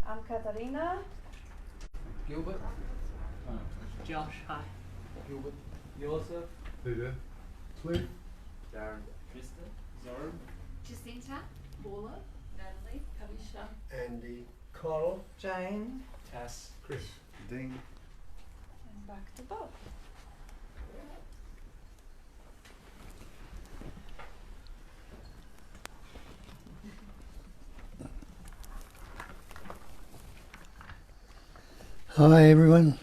I'm Katarina. Gilbert. Josh, hi. Gilbert. Yosef. Peter. Cliff. Darren. Tristan. Zoran. Jacinta, Paula, Natalie, Kalisha, Andy, Coral, Jane. Tass. Chris. Dean. And back to Bob. Hi everyone.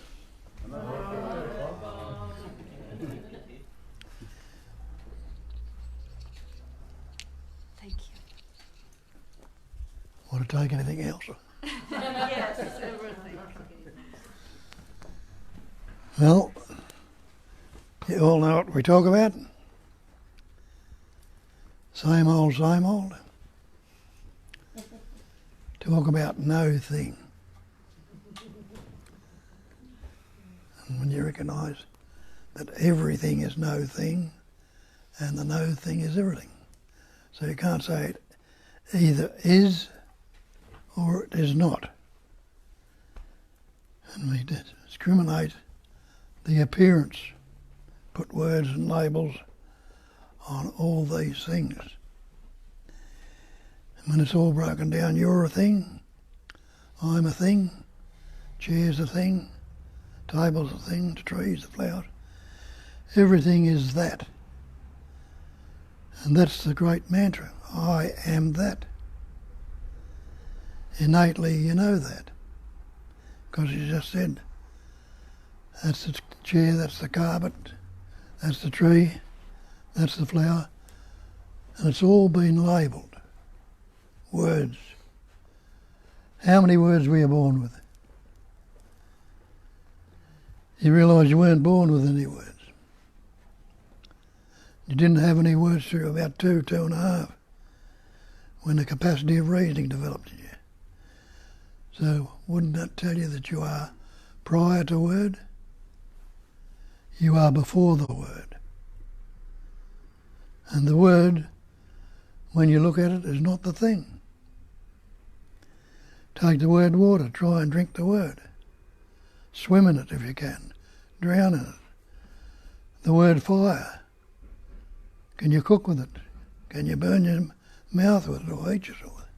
thank you. Want to take anything else? Yes, everything. Well, you all know what we talk about. Same old, same old. Talk about no thing. And when you recognise that everything is no thing, and the no thing is everything. So you can't say it either is or it is not. And we discriminate the appearance, put words and labels on all these things. And when it's all broken down, you're a thing, I'm a thing, chair's a thing, table's a thing, the trees, the flowers. Everything is that. And that's the great mantra. I am that. Innately you know that. Because you just said, that's the chair, that's the carpet, that's the tree, that's the flower. And it's all been labelled. Words. How many words were you born with? You realise you weren't born with any words. You didn't have any words through about 2.5, when the capacity of reasoning developed in you. So wouldn't that tell you that you are prior to word? You are before the word. And the word, when you look at it, is not the thing. Take the word water, try and drink the word. Swim in it if you can. Drown in it. The word fire. Can you cook with it? Can you burn your mouth with it or eat yourself with it?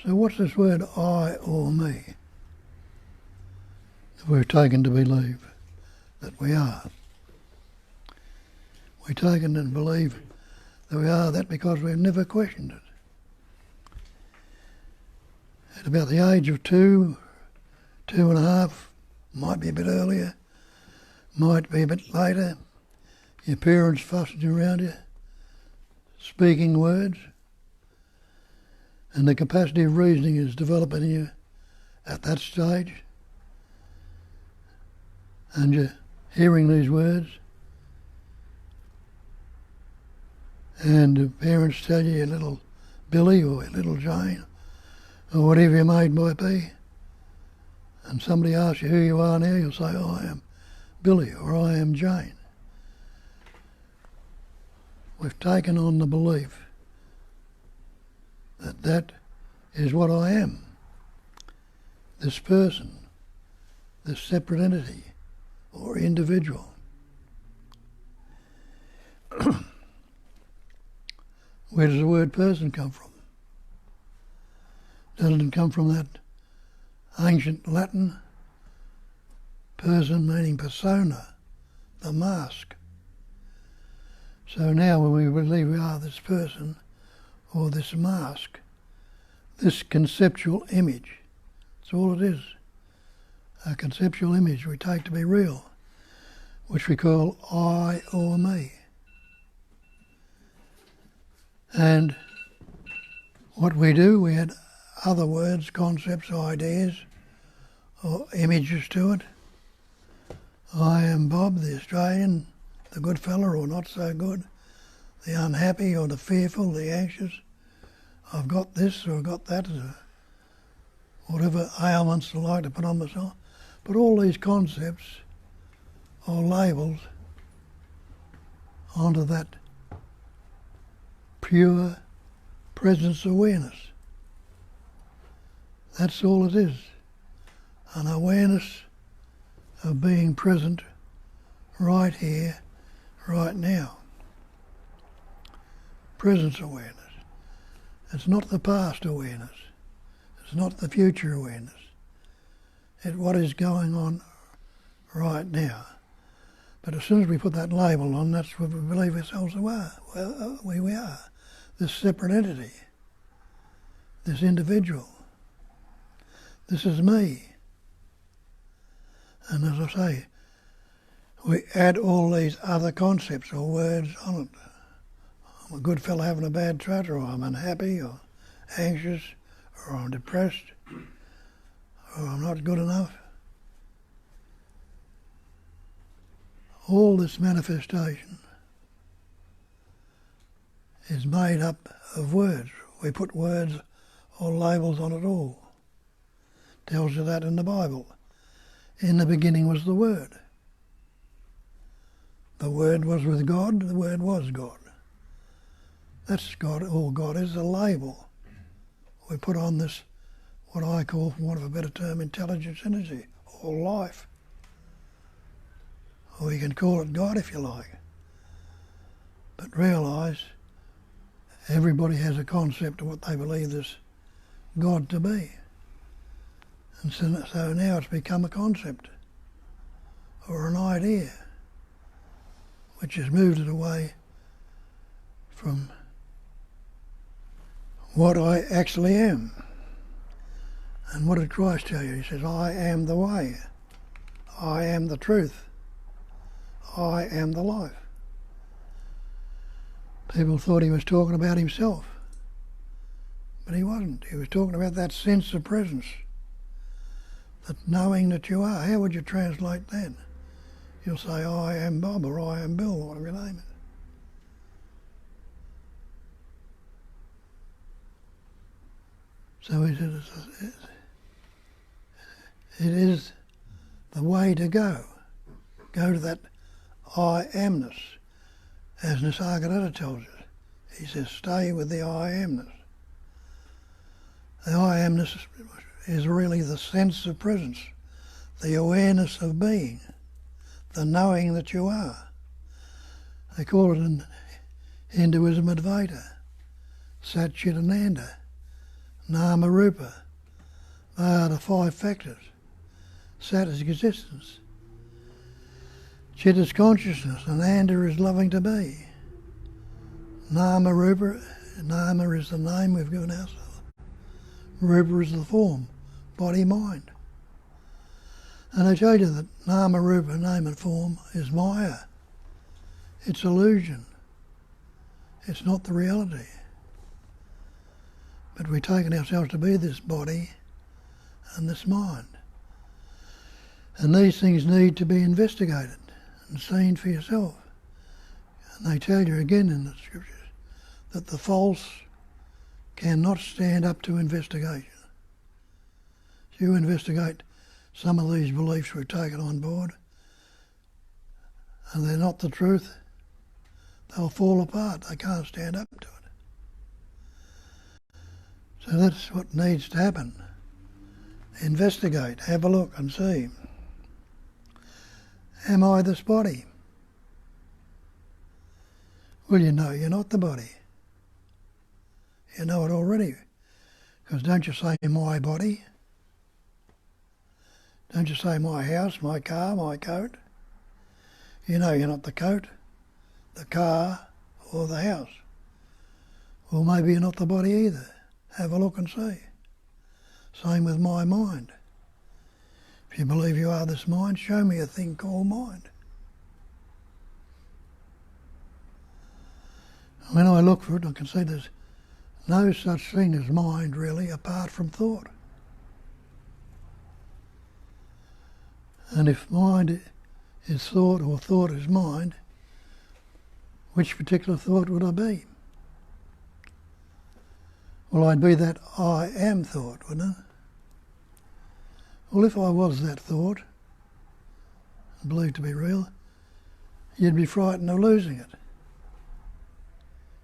So what's this word I or me? That we're taken to believe that we are. We're taken to believe that we are that because we've never questioned it. At about the age of 2.5, might be a bit earlier, might be a bit later, your parents fussing around you, speaking words, and the capacity of reasoning is developing in you at that stage, and you're hearing these words, and the parents tell you, little Billy or little Jane, or whatever your maid might be, and somebody asks you who you are now, you'll say, oh, I am Billy or I am Jane. We've taken on the belief that that is what I am. This person, this separate entity or individual. Where does the word person come from? Doesn't it come from that ancient Latin? Person meaning persona, the mask. So now when we believe we are this person or this mask, this conceptual image, that's all it is. A conceptual image we take to be real, which we call I or me. And what we do, we add other words, concepts, ideas, or images to it. I am Bob, the Australian, the good fella or not so good, the unhappy or the fearful, the anxious. I've got this or I've got that, whatever ailments I like to put on myself. But all these concepts or labels onto that pure presence awareness. That's all it is. An awareness of being present right here, right now. Presence awareness. It's not the past awareness. It's not the future awareness. It's what is going on right now. But as soon as we put that label on, that's what we believe ourselves are. Well, we are. This separate entity. This individual. This is me. And as I say, we add all these other concepts or words on it. I'm a good fellow having a bad trot, or I'm unhappy, or anxious, or I'm depressed, or I'm not good enough. All this manifestation is made up of words. We put words or labels on it all. Tells you that in the Bible. In the beginning was the Word. The Word was with God, the Word was God. That's God. All God is a label. We put on this, what I call, for want of a better term, intelligence energy, or life. Or you can call it God if you like. But realise everybody has a concept of what they believe this God to be. And so now it's become a concept or an idea which has moved it away from what I actually am. And what did Christ tell you? He says, I am the way. I am the truth. I am the life. People thought he was talking about himself. But he wasn't. He was talking about that sense of presence. That knowing that you are. How would you translate that? You'll say, I am Bob, or I am Bill, whatever your name is. So it is the way to go. Go to that I amness. As Nisargadatta tells us. He says, stay with the I amness. The I amness is really the sense of presence, the awareness of being, the knowing that you are. They call it in Hinduism Advaita, Satchitananda, Nama Rupa. They are the five factors. Sat is existence. Chit is consciousness, and Anda is loving to be. Nama Rupa, Nama is the name we've given ourselves. Rupa is the form, body, mind. And I told you that Nama Rupa, name and form, is Maya. It's illusion. It's not the reality. But we've taken ourselves to be this body and this mind. And these things need to be investigated and seen for yourself. And they tell you again in the scriptures that the false cannot stand up to investigation. If you investigate some of these beliefs we've taken on board, and they're not the truth, they'll fall apart. They can't stand up to it. So that's what needs to happen. Investigate, have a look and see. Am I this body? Well, you know you're not the body. You know it already. Because don't you say my body? Don't you say my house, my car, my coat? You know you're not the coat, the car, or the house. Well, maybe you're not the body either. Have a look and see. Same with my mind. If you believe you are this mind, show me a thing called mind. When I look for it, I can see there's no such thing as mind really apart from thought. And if mind is thought or thought is mind, which particular thought would I be? Well, I'd be that I am thought, wouldn't I? Well, if I was that thought, and believed to be real, you'd be frightened of losing it.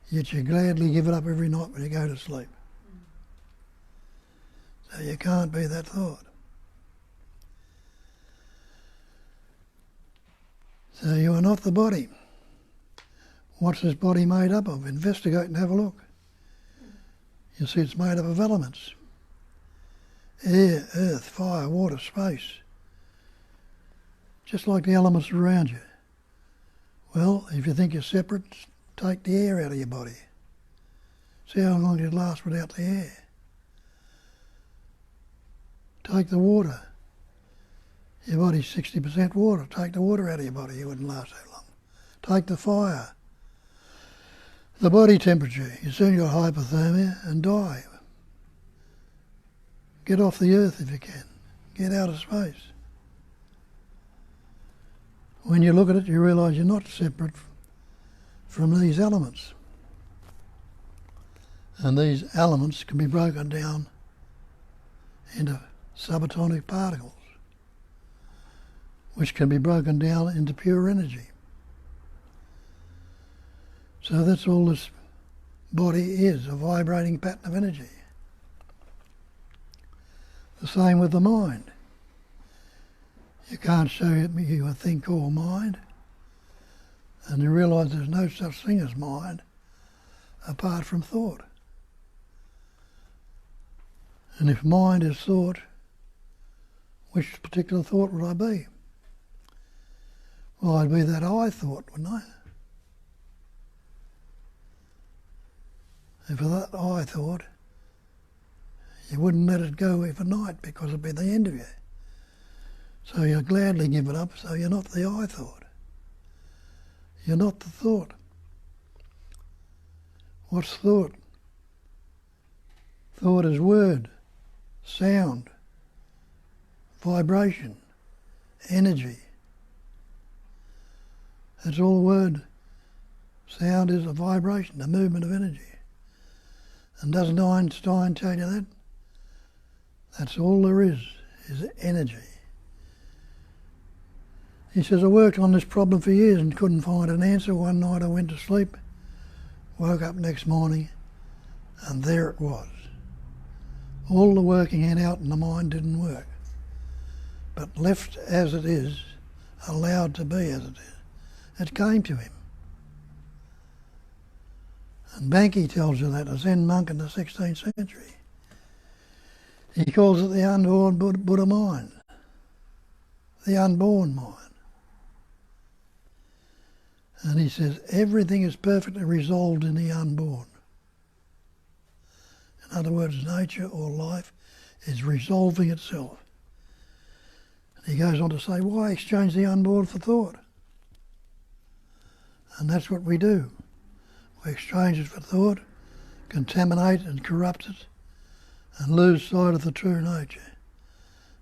Yet you gladly give it up every night when you go to sleep. So you can't be that thought. So you are not the body. What's this body made up of? Investigate and have a look. You see it's made up of elements. Air, earth, fire, water, space. Just like the elements around you. Well, if you think you're separate, take the air out of your body. See how long you'd last without the air. Take the water. Your body's 60% water. Take the water out of your body, you wouldn't last that long. Take the fire. The body temperature, you soon got hypothermia and die. Get off the earth if you can. Get out of space. When you look at it, you realise you're not separate from these elements. And these elements can be broken down into subatomic particles, which can be broken down into pure energy. So that's all this body is, a vibrating pattern of energy. The same with the mind. You can't show me a thing called mind, and you realise there's no such thing as mind apart from thought. And if mind is thought, which particular thought would I be? Well, I'd be that I thought, wouldn't I? And for that I thought, you wouldn't let it go for night because it'd be the end of you. So you'll gladly give it up, so you're not the I thought. You're not the thought. What's thought? Thought is word, sound, vibration, energy. That's all word. Sound is a vibration, a movement of energy. And doesn't Einstein tell you that? That's all there is energy. He says, I worked on this problem for years and couldn't find an answer. One night I went to sleep, woke up next morning, and there it was. All the working out in the mind didn't work. But left as it is, allowed to be as it is, it came to him. And Bankei tells you that, a Zen monk in the 16th century. He calls it the unborn Buddha mind, the unborn mind. And he says everything is perfectly resolved in the unborn. In other words, nature or life is resolving itself. And he goes on to say, why exchange the unborn for thought? And that's what we do. We exchange it for thought, contaminate and corrupt it, and lose sight of the true nature.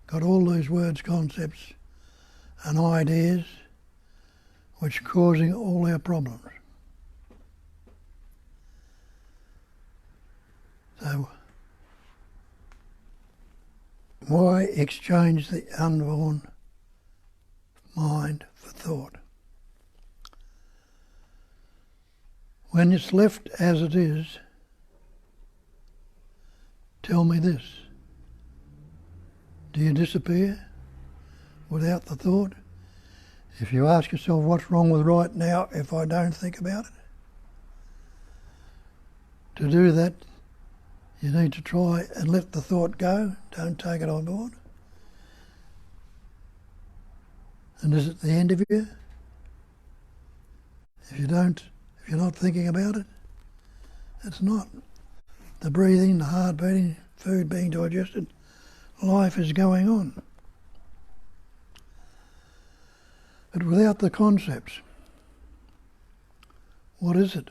Got all these words, concepts and ideas which are causing all our problems. So, why exchange the unborn mind for thought? When it's left as it is, tell me this. Do you disappear without the thought? If you ask yourself what's wrong with right now if I don't think about it, to do that you need to try and let the thought go. Don't take it on board. And is it the end of you? If you're not thinking about it, it's not. The breathing, the heart beating, food being digested, life is going on. But without the concepts, what is it?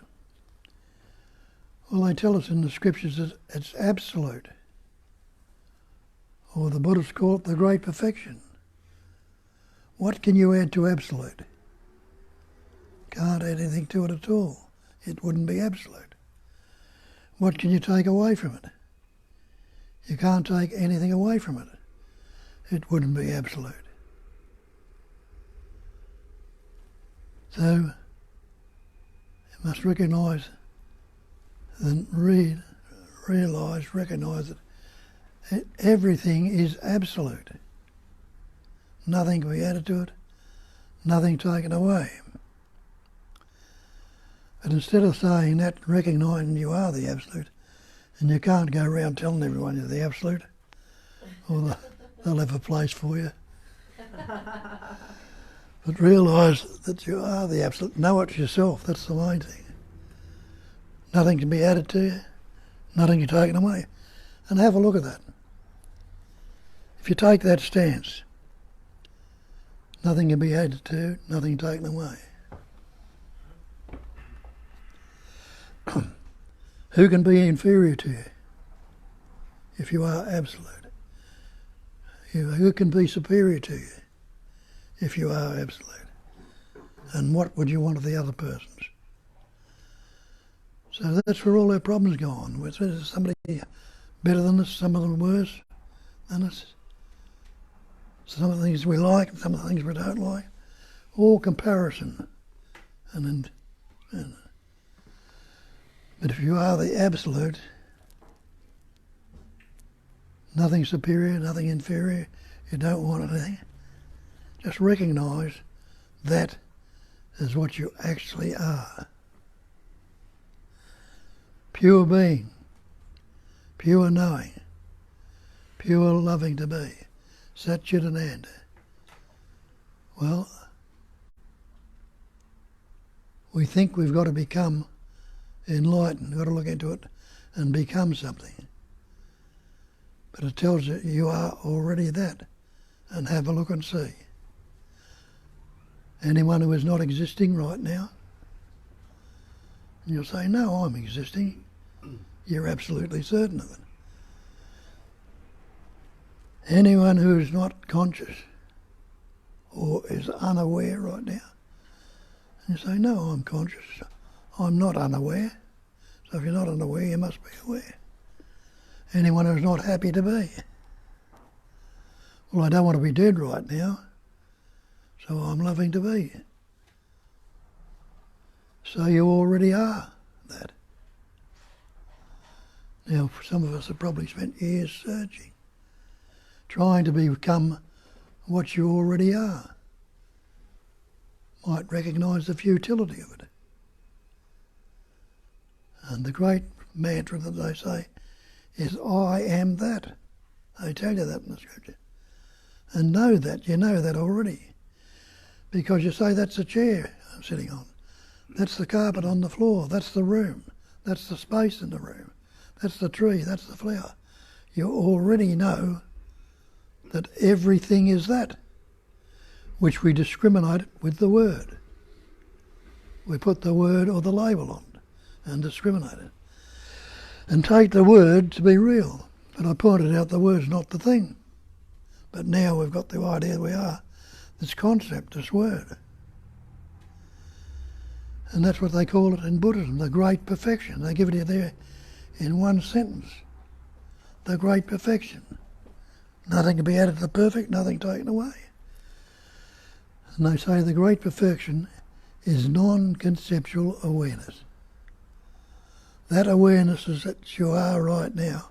Well, they tell us in the scriptures that it's absolute. Or the Buddhists call it the great perfection. What can you add to absolute? Can't add anything to it at all. It wouldn't be absolute. What can you take away from it? You can't take anything away from it. It wouldn't be absolute. So, you must recognise and recognise that Everything is absolute. Nothing can be added to it, nothing taken away. But instead of saying that, recognising you are the absolute, and you can't go around telling everyone you're the absolute, or they'll have a place for you. But realise that you are the absolute. Know it yourself, that's the main thing. Nothing can be added to you, nothing can be taken away. And have a look at that. If you take that stance, nothing can be added to, nothing taken away. Who can be inferior to you if you are absolute? Who can be superior to you if you are absolute? And what would you want of the other persons? So that's where all our problems go on. There's somebody better than us, some of them worse than us. Some of the things we like, some of the things we don't like. All comparison. But if you are the absolute, nothing superior, nothing inferior, you don't want anything, just recognise that is what you actually are. Pure being, pure knowing, pure loving to be, Sat Chit Ananda. Well, we think we've got to become enlightened, we've got to look into it and become something. But it tells you you are already that, and have a look and see. Anyone who is not existing right now, and you'll say, no, I'm existing. You're absolutely certain of it. Anyone who is not conscious or is unaware right now, and you say, no, I'm conscious. I'm not unaware. So if you're not unaware, you must be aware. Anyone who's not happy to be. Well, I don't want to be dead right now, so I'm loving to be. So you already are that. Now, some of us have probably spent years searching, trying to become what you already are. Might recognise the futility of it. And the great mantra that they say is, I am that. They tell you that in the scripture. And know that, you know that already. Because you say, that's the chair I'm sitting on. That's the carpet on the floor. That's the room. That's the space in the room. That's the tree. That's the flower. You already know that everything is that, which we discriminate with the word. We put the word or the label on and discriminate it. And take the word to be real. But I pointed out the word's not the thing. But now we've got the idea we are. This concept, this word. And that's what they call it in Buddhism, the great perfection. They give it you there in one sentence. The great perfection. Nothing can be added to the perfect, nothing taken away. And they say the great perfection is non-conceptual awareness. That awareness is that you are right now,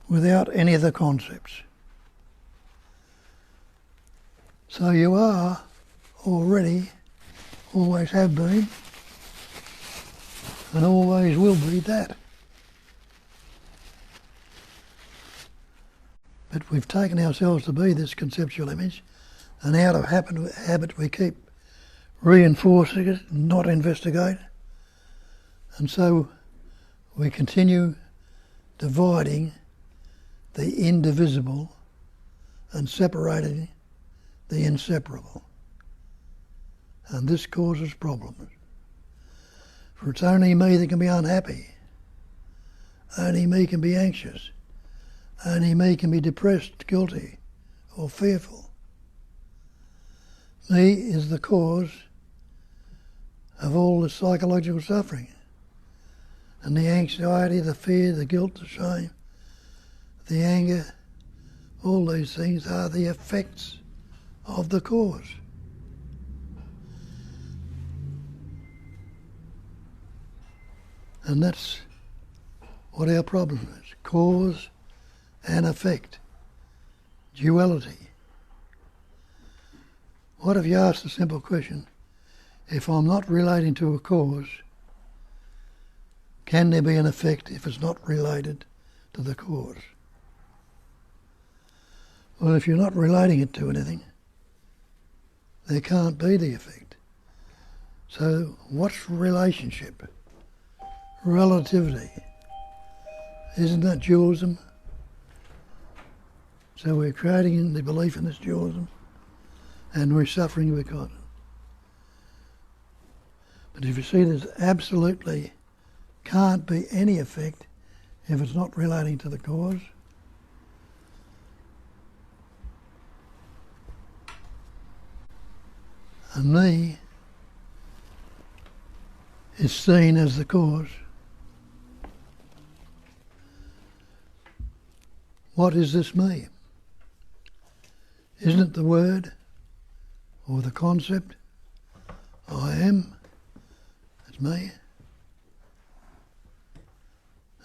without any of the concepts. So you are already, always have been, and always will be that. But we've taken ourselves to be this conceptual image, and out of habit we keep reinforcing it, not investigate, and so we continue dividing the indivisible and separating the inseparable. And this causes problems. For it's only me that can be unhappy. Only me can be anxious. Only me can be depressed, guilty, or fearful. Me is the cause of all the psychological suffering. And the anxiety, the fear, the guilt, the shame, the anger, all these things are the effects of the cause. And that's what our problem is. Cause and effect. Duality. What if you asked the simple question, if I'm not relating to a cause, can there be an effect if it's not related to the cause? Well, if you're not relating it to anything, there can't be the effect. So what's relationship? Relativity. Isn't that dualism? So we're creating the belief in this dualism and we're suffering because of it. But if you see, there's absolutely can't be any effect if it's not relating to the cause. And me is seen as the cause. What is this me? Isn't it the word or the concept? I am. It's me.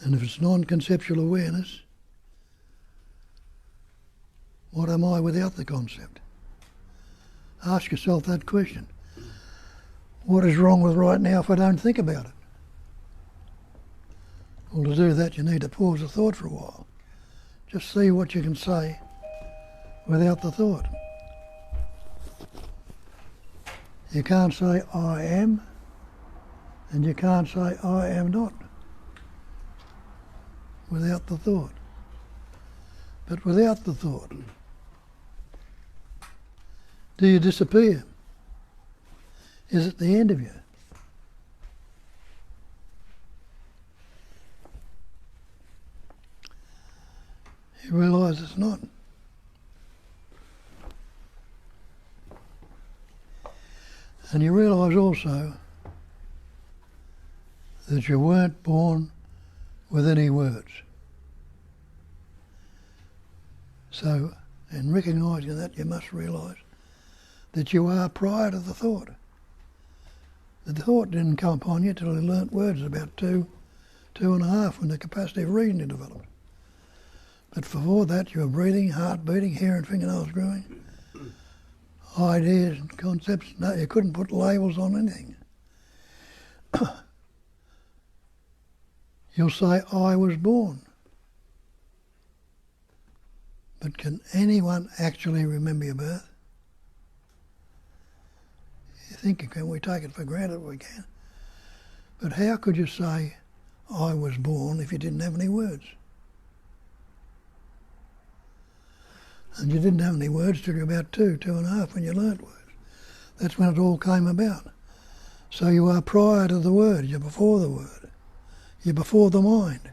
And if it's non-conceptual awareness, what am I without the concept? Ask yourself that question. What is wrong with right now if I don't think about it? Well, to do that you need to pause the thought for a while. Just see what you can say without the thought. You can't say I am, and you can't say I am not without the thought. But without the thought, do you disappear? Is it the end of you? You realise it's not. And you realise also that you weren't born with any words. So, in recognising that, you must realise that you are prior to the thought. The thought didn't come upon you till you learnt words about 2.5 when the capacity of reasoning developed. But before that you were breathing, heart beating, hair and fingernails growing, ideas and concepts. No, you couldn't put labels on anything. You'll say, I was born. But can anyone actually remember your birth? You think, can we take it for granted? We can. But how could you say, I was born, if you didn't have any words? And you didn't have any words till you were about 2.5 when you learnt words. That's when it all came about. So you are prior to the word, you're before the word. You're before the mind.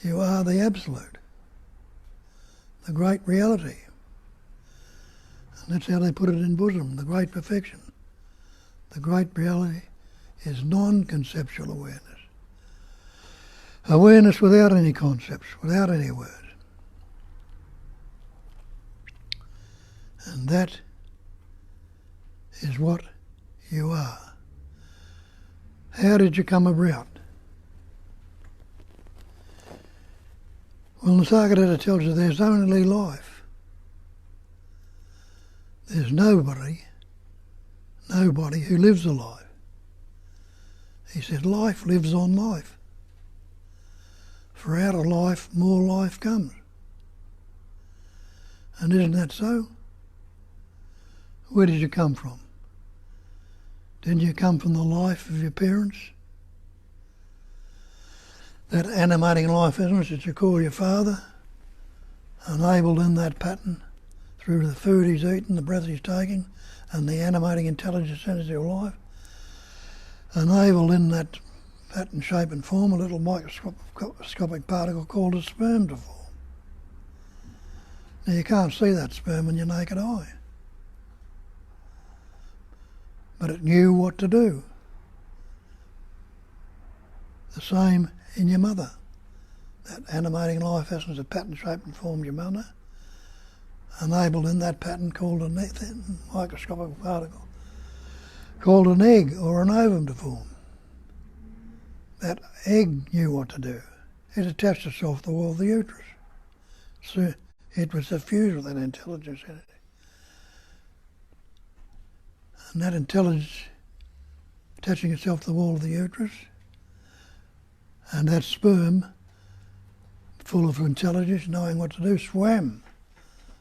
You are the absolute, the great reality. And that's how they put it in Buddhism, the great perfection. The great reality is non-conceptual awareness. Awareness without any concepts, without any words. And that is what you are. How did you come about? Well, the Nisargadatta tells you there's only life. There's nobody who lives a life. He said life lives on life. For out of life, more life comes. And isn't that so? Where did you come from? Didn't you come from the life of your parents? That animating life essence that you call your father, enabled in that pattern through the food he's eating, the breath he's taking, and the animating intelligence energy of life, enabled in that pattern, shape and form a little microscopic particle called a sperm to form. Now you can't see that sperm in your naked eye, but it knew what to do. The same in your mother. That animating life essence of pattern, shape and form your mother, enabled in that pattern called a microscopic particle, called an egg or an ovum to form. That egg knew what to do. it attached itself to the wall of the uterus. So it was suffused with that intelligence in it. And that intelligence attaching itself to the wall of the uterus, and that sperm, full of intelligence, knowing what to do, swam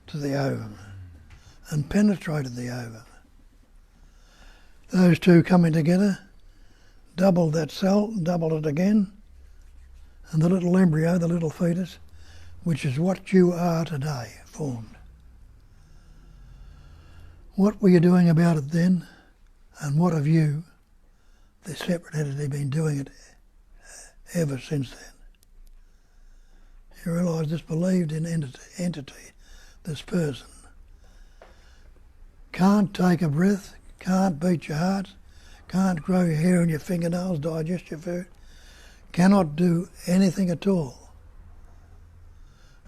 to the ovum and penetrated the ovum. Those two coming together doubled that cell, doubled it again, and the little embryo, the little fetus, which is what you are today, formed. What were you doing about it then, and what have you, the separate entity, been doing it ever since then? You realise this believed in entity, this person, can't take a breath, can't beat your heart, can't grow your hair and your fingernails, digest your food, cannot do anything at all.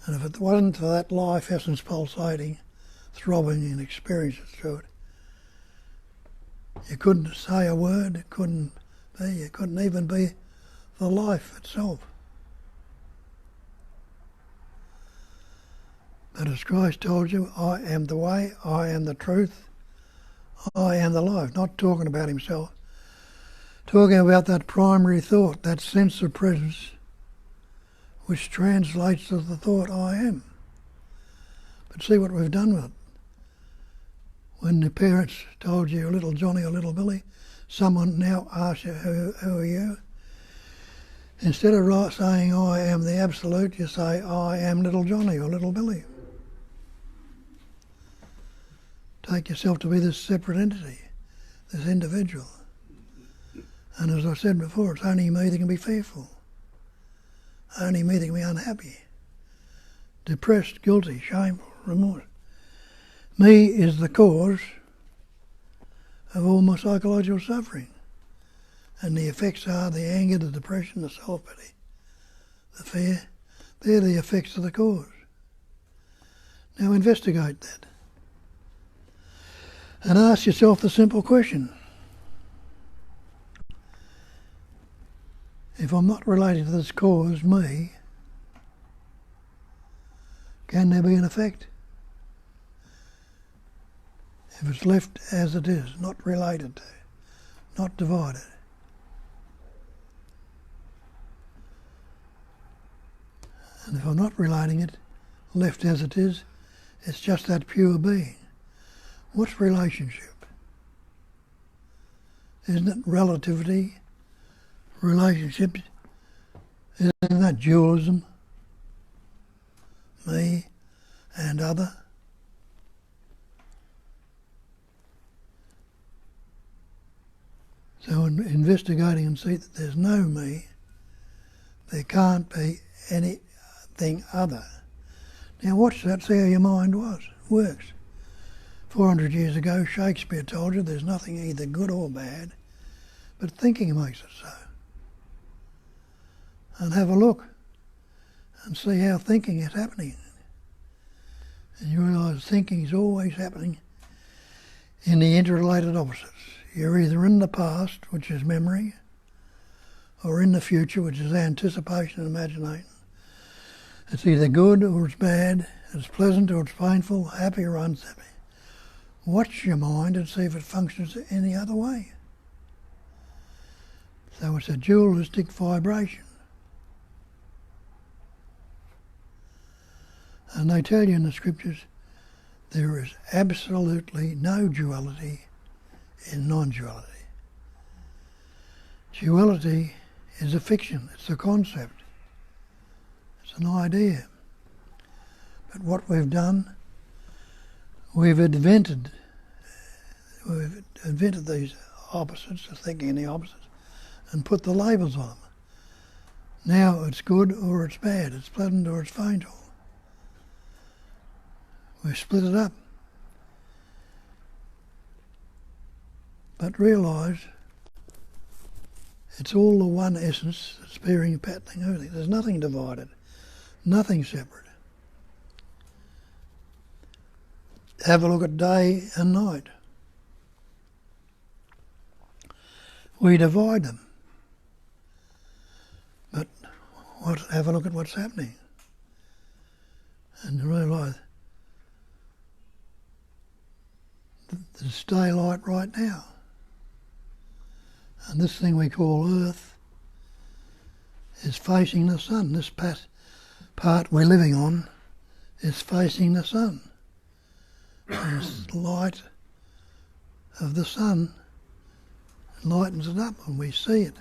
And if it wasn't for that life essence pulsating, throbbing and experiencing through it, you couldn't say a word, you couldn't even be the life itself. But as Christ told you, I am the way, I am the truth, I am the life. Not talking about himself, talking about that primary thought, that sense of presence, which translates to the thought I am. But see what we've done with it. When the parents told you little Johnny or little Billy, someone now asks you, who are you? Instead of saying I am the absolute, you say I am little Johnny or little Billy. Take yourself to be this separate entity, this individual. And as I said before, it's only me that can be fearful. Only me that can be unhappy, depressed, guilty, shameful, remorse. Me is the cause of all my psychological suffering. And the effects are the anger, the depression, the self-pity, the fear. They're the effects of the cause. Now investigate that. And ask yourself the simple question. If I'm not related to this cause, me, can there be an effect? If it's left as it is, not related to, not divided. And if I'm not relating it, left as it is, it's just that pure being. What's relationship? Isn't it relativity? Relationships? Isn't that dualism? Me and other? So in investigating and see that there's no me, there can't be anything other. Now watch that, see how your mind works. 400 years ago, Shakespeare told you there's nothing either good or bad, but thinking makes it so. And have a look and see how thinking is happening. And you realise thinking is always happening in the interrelated opposites. You're either in the past, which is memory, or in the future, which is anticipation and imagination. It's either good or it's bad, it's pleasant or it's painful, happy or unhappy. Watch your mind and see if it functions any other way. So it's a dualistic vibration. And they tell you in the scriptures there is absolutely no duality in non-duality. Duality is a fiction, it's a concept, it's an idea. But what we've done, we've invented these opposites, the thinking in the opposites, and put the labels on them. Now it's good or it's bad, it's pleasant or it's painful. We've split it up. But realise it's all the one essence that's bearing, patterning, everything. There's nothing divided, nothing separate. Have a look at day and night. We divide them. But have a look at what's happening and realise there's daylight right now. And this thing we call Earth is facing the sun. This part we're living on is facing the sun. And the light of the sun lightens it up and we see it.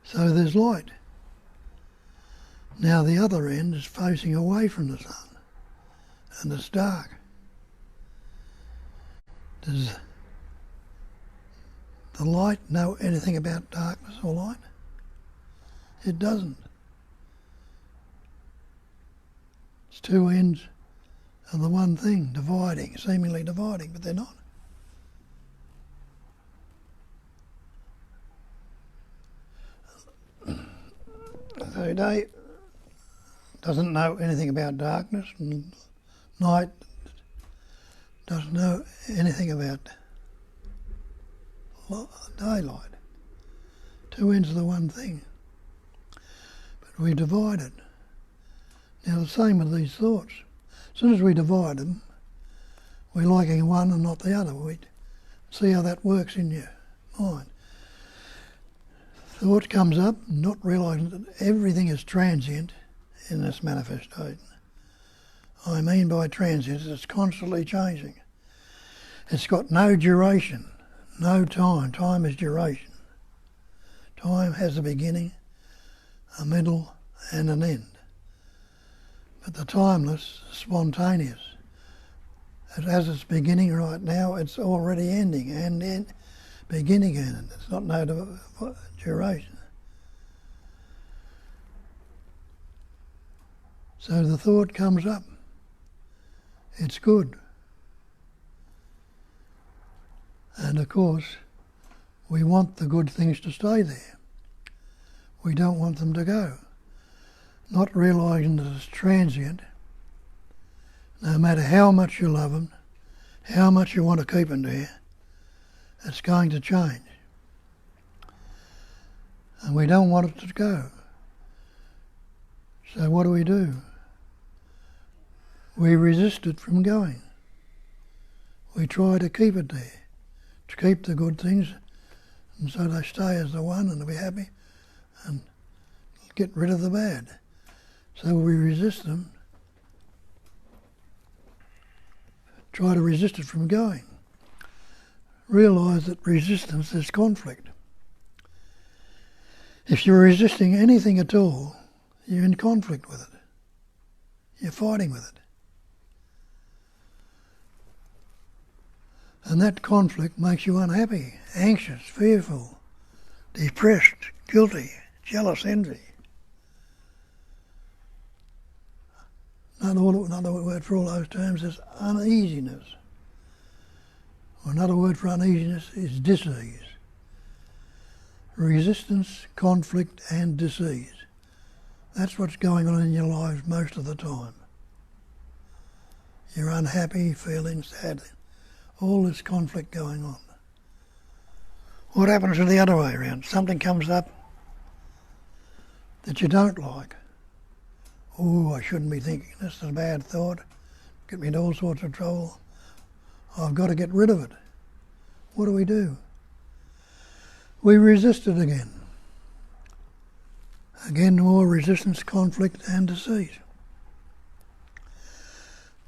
So there's light. Now the other end is facing away from the sun and it's dark. Does the light know anything about darkness or light? It doesn't. It's two ends of the one thing, dividing, seemingly dividing, but they're not. So day doesn't know anything about darkness, and night doesn't know anything about daylight. Two ends of the one thing. But we divide it. Now the same with these thoughts. As soon as we divide them, we're liking one and not the other. We see how that works in your mind. Thought comes up, not realising that everything is transient in this manifestation. I mean by transient, it's constantly changing. It's got no duration, no time. Time is duration. Time has a beginning, a middle and an end. But the timeless, spontaneous. As it's beginning right now, it's already ending and beginning and it's not no duration. So the thought comes up. It's good. And of course, we want the good things to stay there. We don't want them to go. Not realising that it's transient. No matter how much you love them, how much you want to keep them there, it's going to change. And we don't want it to go. So what do? We resist it from going. We try to keep it there, to keep the good things, and so they stay as the one and be happy and get rid of the bad. So we resist them, try to resist it from going. Realise that resistance is conflict. If you're resisting anything at all, you're in conflict with it. You're fighting with it. And that conflict makes you unhappy, anxious, fearful, depressed, guilty, jealous, envy. Another word for all those terms is uneasiness. Or another word for uneasiness is dis-ease. Resistance, conflict and dis-ease. That's what's going on in your lives most of the time. You're unhappy, feeling sad. All this conflict going on. What happens to the other way around? Something comes up that you don't like. Oh, I shouldn't be thinking this is a bad thought. Get me into all sorts of trouble. I've got to get rid of it. What do? We resist it again. Again, more resistance, conflict and deceit.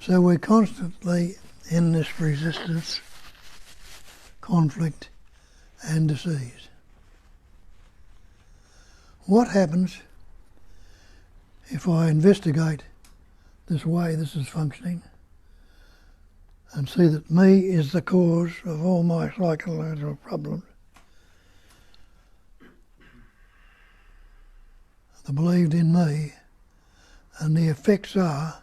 So we're constantly in this resistance, conflict and disease. What happens if I investigate this way this is functioning and see that me is the cause of all my psychological problems? The believed in me and the effects are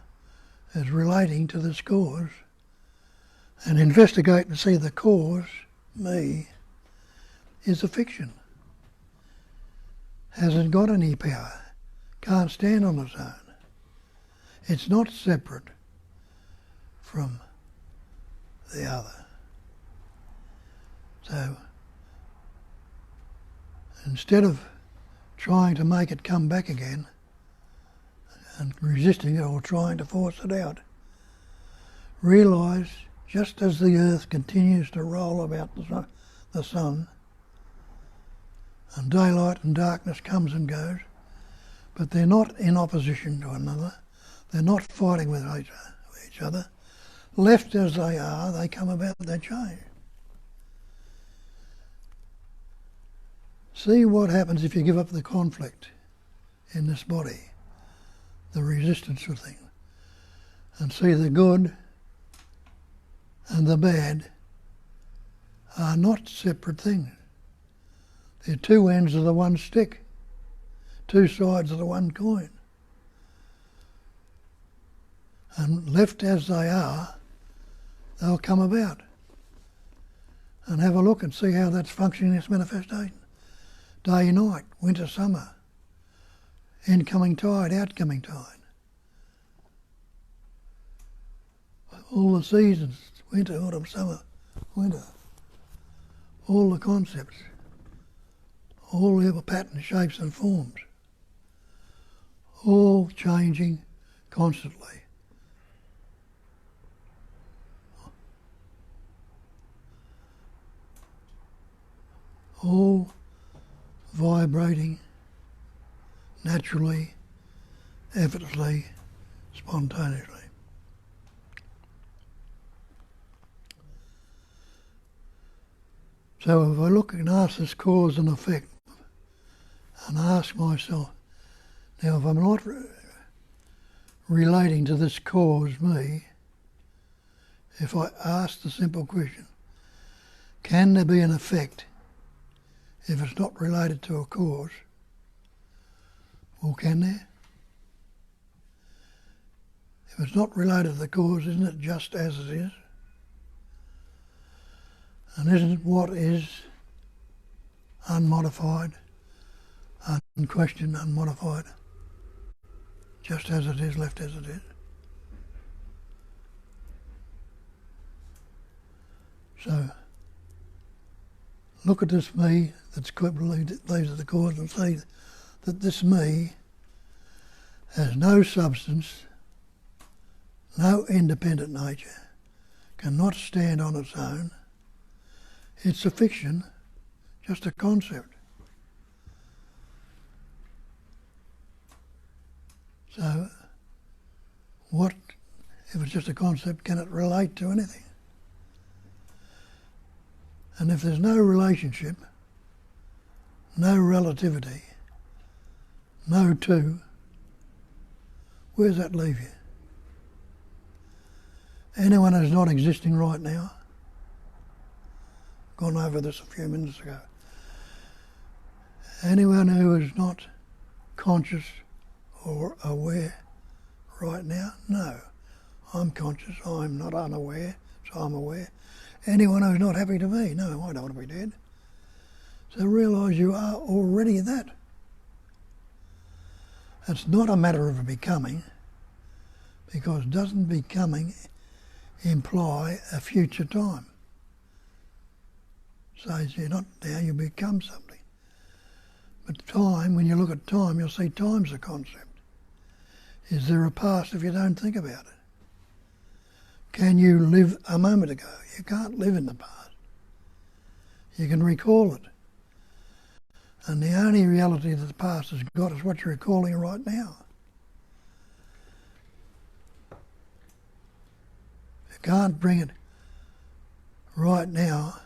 as relating to this cause, and investigate and see the cause, me, is a fiction. Hasn't got any power. Can't stand on its own. It's not separate from the other. So, instead of trying to make it come back again and resisting it or trying to force it out, realise just as the earth continues to roll about the sun, and daylight and darkness comes and goes, but they're not in opposition to one another, they're not fighting with each other. Left as they are, they come about, they change. See what happens if you give up the conflict in this body, the resistance of things, and see the good and the bad are not separate things. They're two ends of the one stick, two sides of the one coin. And left as they are, they'll come about. And have a look and see how that's functioning in its manifestation. Day, night, winter, summer, incoming tide, outgoing tide. All the seasons, winter, autumn, summer, winter. All the concepts. All the patterns, shapes and forms. All changing constantly. All vibrating naturally, effortlessly, spontaneously. So if I look and ask this cause and effect, and ask myself, now if I'm not relating to this cause, me, if I ask the simple question, can there be an effect if it's not related to a cause? Or can there? If it's not related to the cause, isn't it just as it is? And isn't what is unmodified, unquestioned, unmodified, just as it is, left as it is? So, look at this me that's believed that these are the cause, and see that this me has no substance, no independent nature, cannot stand on its own. It's a fiction, just a concept. So, what, if it's just a concept, can it relate to anything? And if there's no relationship, no relativity, no two, where does that leave you? Anyone who's not existing right now, gone over this a few minutes ago, anyone who is not conscious or aware right now, no. I'm conscious, I'm not unaware, so I'm aware. Anyone who's not happy to be, no, I don't want to be dead. So realise you are already that. It's not a matter of becoming, because doesn't becoming imply a future time? Says you're not now, you become something. But time, when you look at time, you'll see time's a concept. Is there a past if you don't think about it? Can you live a moment ago? You can't live in the past. You can recall it. And the only reality that the past has got is what you're recalling right now. You can't bring it right now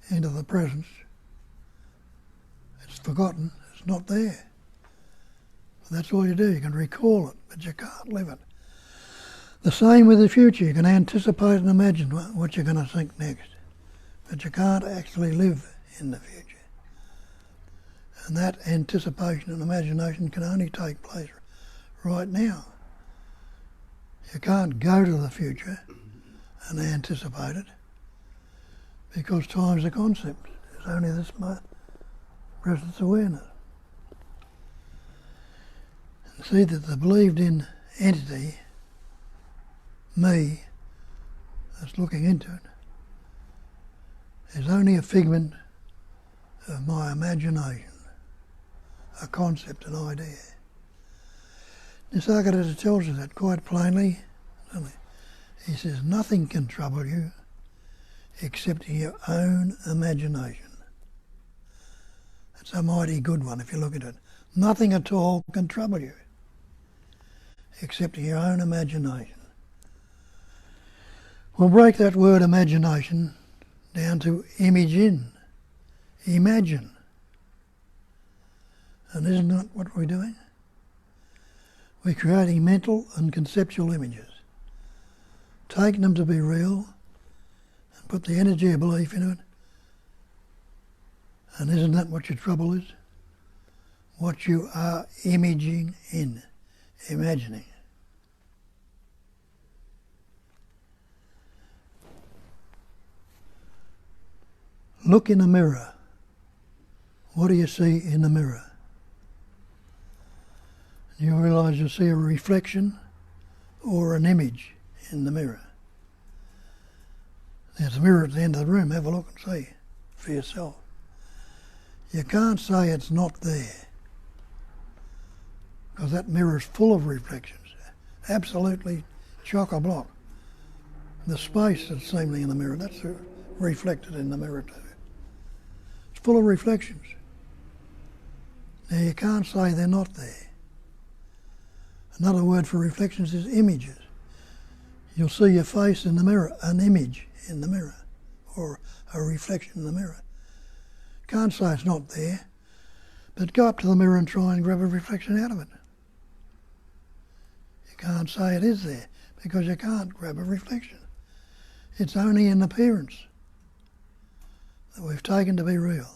into the present. It's forgotten, it's not there. That's all you do, you can recall it, but you can't live it. The same with the future, you can anticipate and imagine what you're going to think next, but you can't actually live in the future. And that anticipation and imagination can only take place right now. You can't go to the future and anticipate it, because time's a concept. It's only this presence awareness. And see that the believed in entity, me, that's looking into it, is only a figment of my imagination, a concept, an idea. Nisargadatta tells us that quite plainly. He says, nothing can trouble you except your own imagination. That's a mighty good one if you look at it. Nothing at all can trouble you except your own imagination. We'll break that word imagination down to image in, imagine. And isn't that what we're doing? We're creating mental and conceptual images, taking them to be real, and put the energy of belief into it. And isn't that what your trouble is? What you are imaging in, imagining. Look in a mirror. What do you see in the mirror? You realise you see a reflection or an image in the mirror. There's a mirror at the end of the room. Have a look and see for yourself. You can't say it's not there, because that mirror is full of reflections, absolutely chock-a-block. The space that's seemingly in the mirror, that's reflected in the mirror too. It's full of reflections. Now you can't say they're not there. Another word for reflections is images. You'll see your face in the mirror, an image in the mirror, or a reflection in the mirror. Can't say it's not there, but go up to the mirror and try and grab a reflection out of it. You can't say it is there, because you can't grab a reflection. It's only an appearance that we've taken to be real.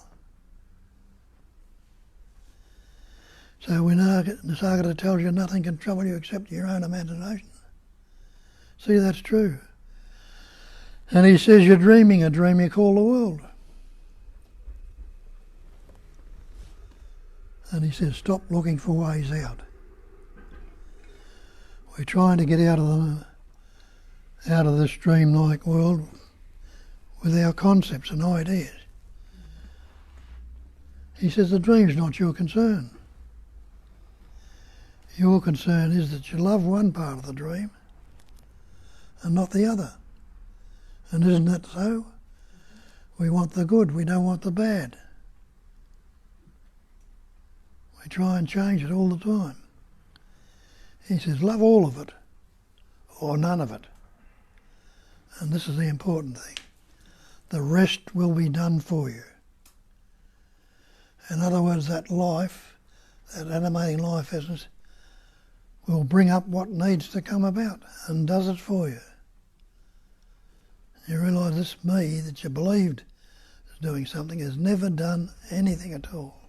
So when Nisargadatta tells you nothing can trouble you except your own imagination, see, that's true. And he says you're dreaming a dream you call the world. And he says stop looking for ways out. We're trying to get out of this dream-like world with our concepts and ideas. He says the dream's not your concern. Your concern is that you love one part of the dream and not the other. And isn't that so? We want the good, we don't want the bad. We try and change it all the time. He says, love all of it or none of it. And this is the important thing. The rest will be done for you. In other words, that life, that animating life essence, will bring up what needs to come about and does it for you. You realise this me that you believed is doing something has never done anything at all.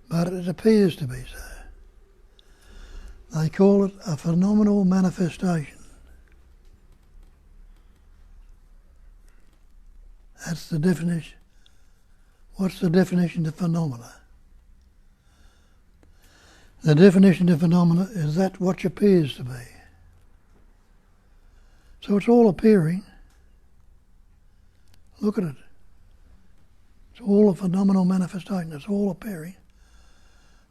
But it appears to be so. They call it a phenomenal manifestation. That's the definition. What's the definition of phenomena? The definition of phenomena is that which appears to be. So it's all appearing. Look at it. It's all a phenomenal manifestation. It's all appearing.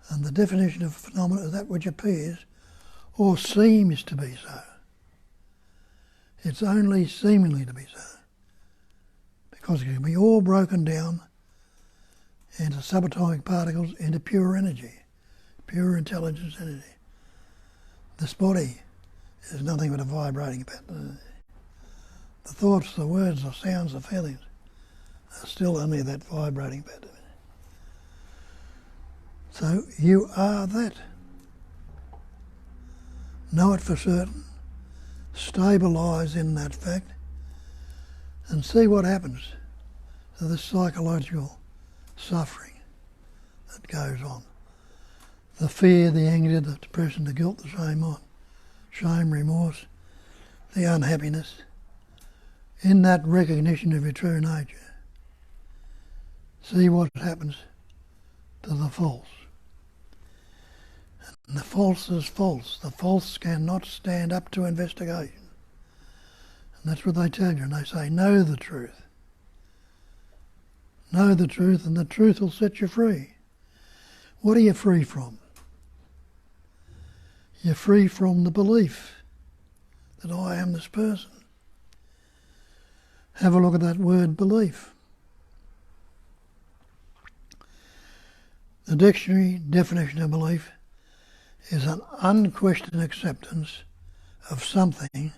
And the definition of phenomena is that which appears or seems to be so. It's only seemingly to be so. Because it can be all broken down into subatomic particles into pure energy. Pure intelligence energy. This body is nothing but a vibrating pattern. The thoughts, the words, the sounds, the feelings are still only that vibrating pattern. So you are that. Know it for certain. Stabilise in that fact and see what happens to this psychological suffering that goes on. The fear, the anger, the depression, the guilt, the shame, remorse, the unhappiness, in that recognition of your true nature, see what happens to the false. And the false is false. The false cannot stand up to investigation. And that's what they tell you, and they say, know the truth. Know the truth, and the truth will set you free. What are you free from? You're free from the belief that I am this person. Have a look at that word belief. The dictionary definition of belief is an unquestioned acceptance of something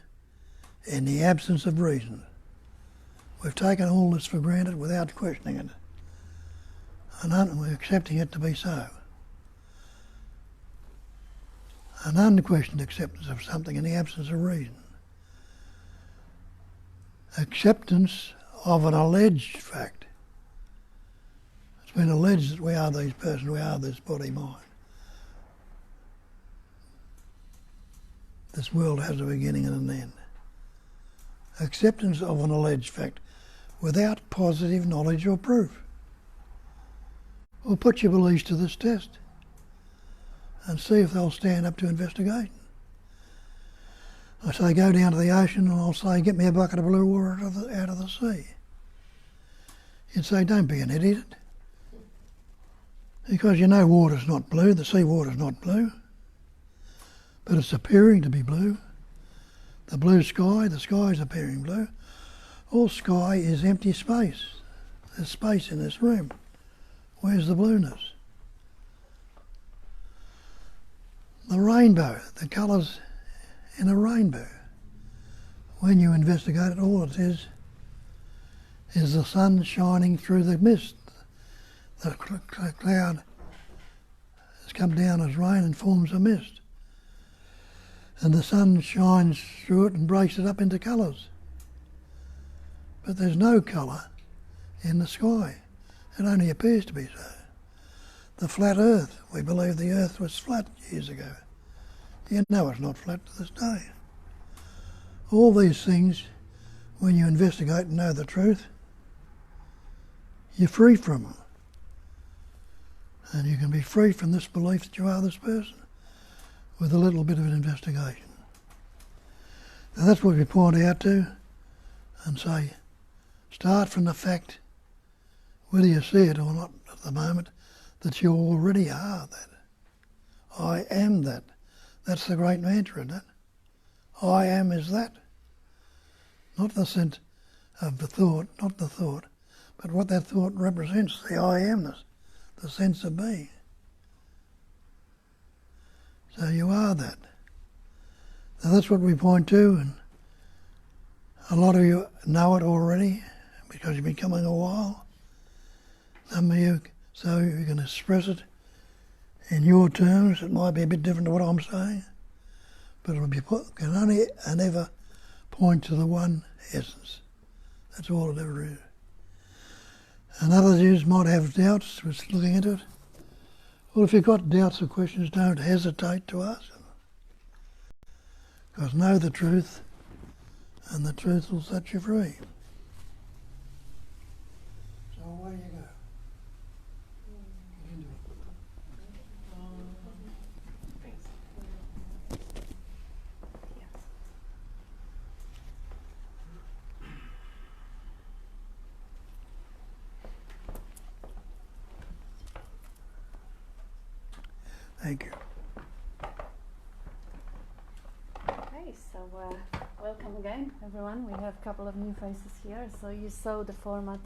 in the absence of reason. We've taken all this for granted without questioning it, and we're accepting it to be so. An unquestioned acceptance of something in the absence of reason. Acceptance of an alleged fact. It's been alleged that we are these persons, we are this body, mind. This world has a beginning and an end. Acceptance of an alleged fact without positive knowledge or proof. Well, put your beliefs to this test and see if they'll stand up to investigation. I say go down to the ocean and I'll say get me a bucket of blue water out of the sea. You'd say don't be an idiot. Because you know water's not blue, the sea water's not blue. But it's appearing to be blue. The sky's appearing blue. All sky is empty space. There's space in this room. Where's the blueness? The rainbow, the colours in a rainbow. When you investigate it, all it is the sun shining through the mist. The cloud has come down as rain and forms a mist. And the sun shines through it and breaks it up into colours. But there's no colour in the sky. It only appears to be so. The flat earth, we believe the earth was flat years ago. You know it's not flat to this day. All these things, when you investigate and know the truth, you're free from them. And you can be free from this belief that you are this person with a little bit of an investigation. Now that's what we point out to and say, start from the fact, whether you see it or not at the moment, that you already are that. I am that. That's the great mantra, isn't it? I am is that. Not the sense of the thought, not the thought, but what that thought represents, the I amness, the sense of being. So you are that. Now that's what we point to, and a lot of you know it already because you've been coming a while. Some of you, so you can express it in your terms. It might be a bit different to what I'm saying, but it can only and ever point to the one essence. That's all it ever is. And others of you might have doubts with looking into it. Well, if you've got doubts or questions, don't hesitate to ask them. Because know the truth, and the truth will set you free. So away you go. Get into it. Thank you. Okay, so welcome again, everyone. We have a couple of new faces here. So you saw the format.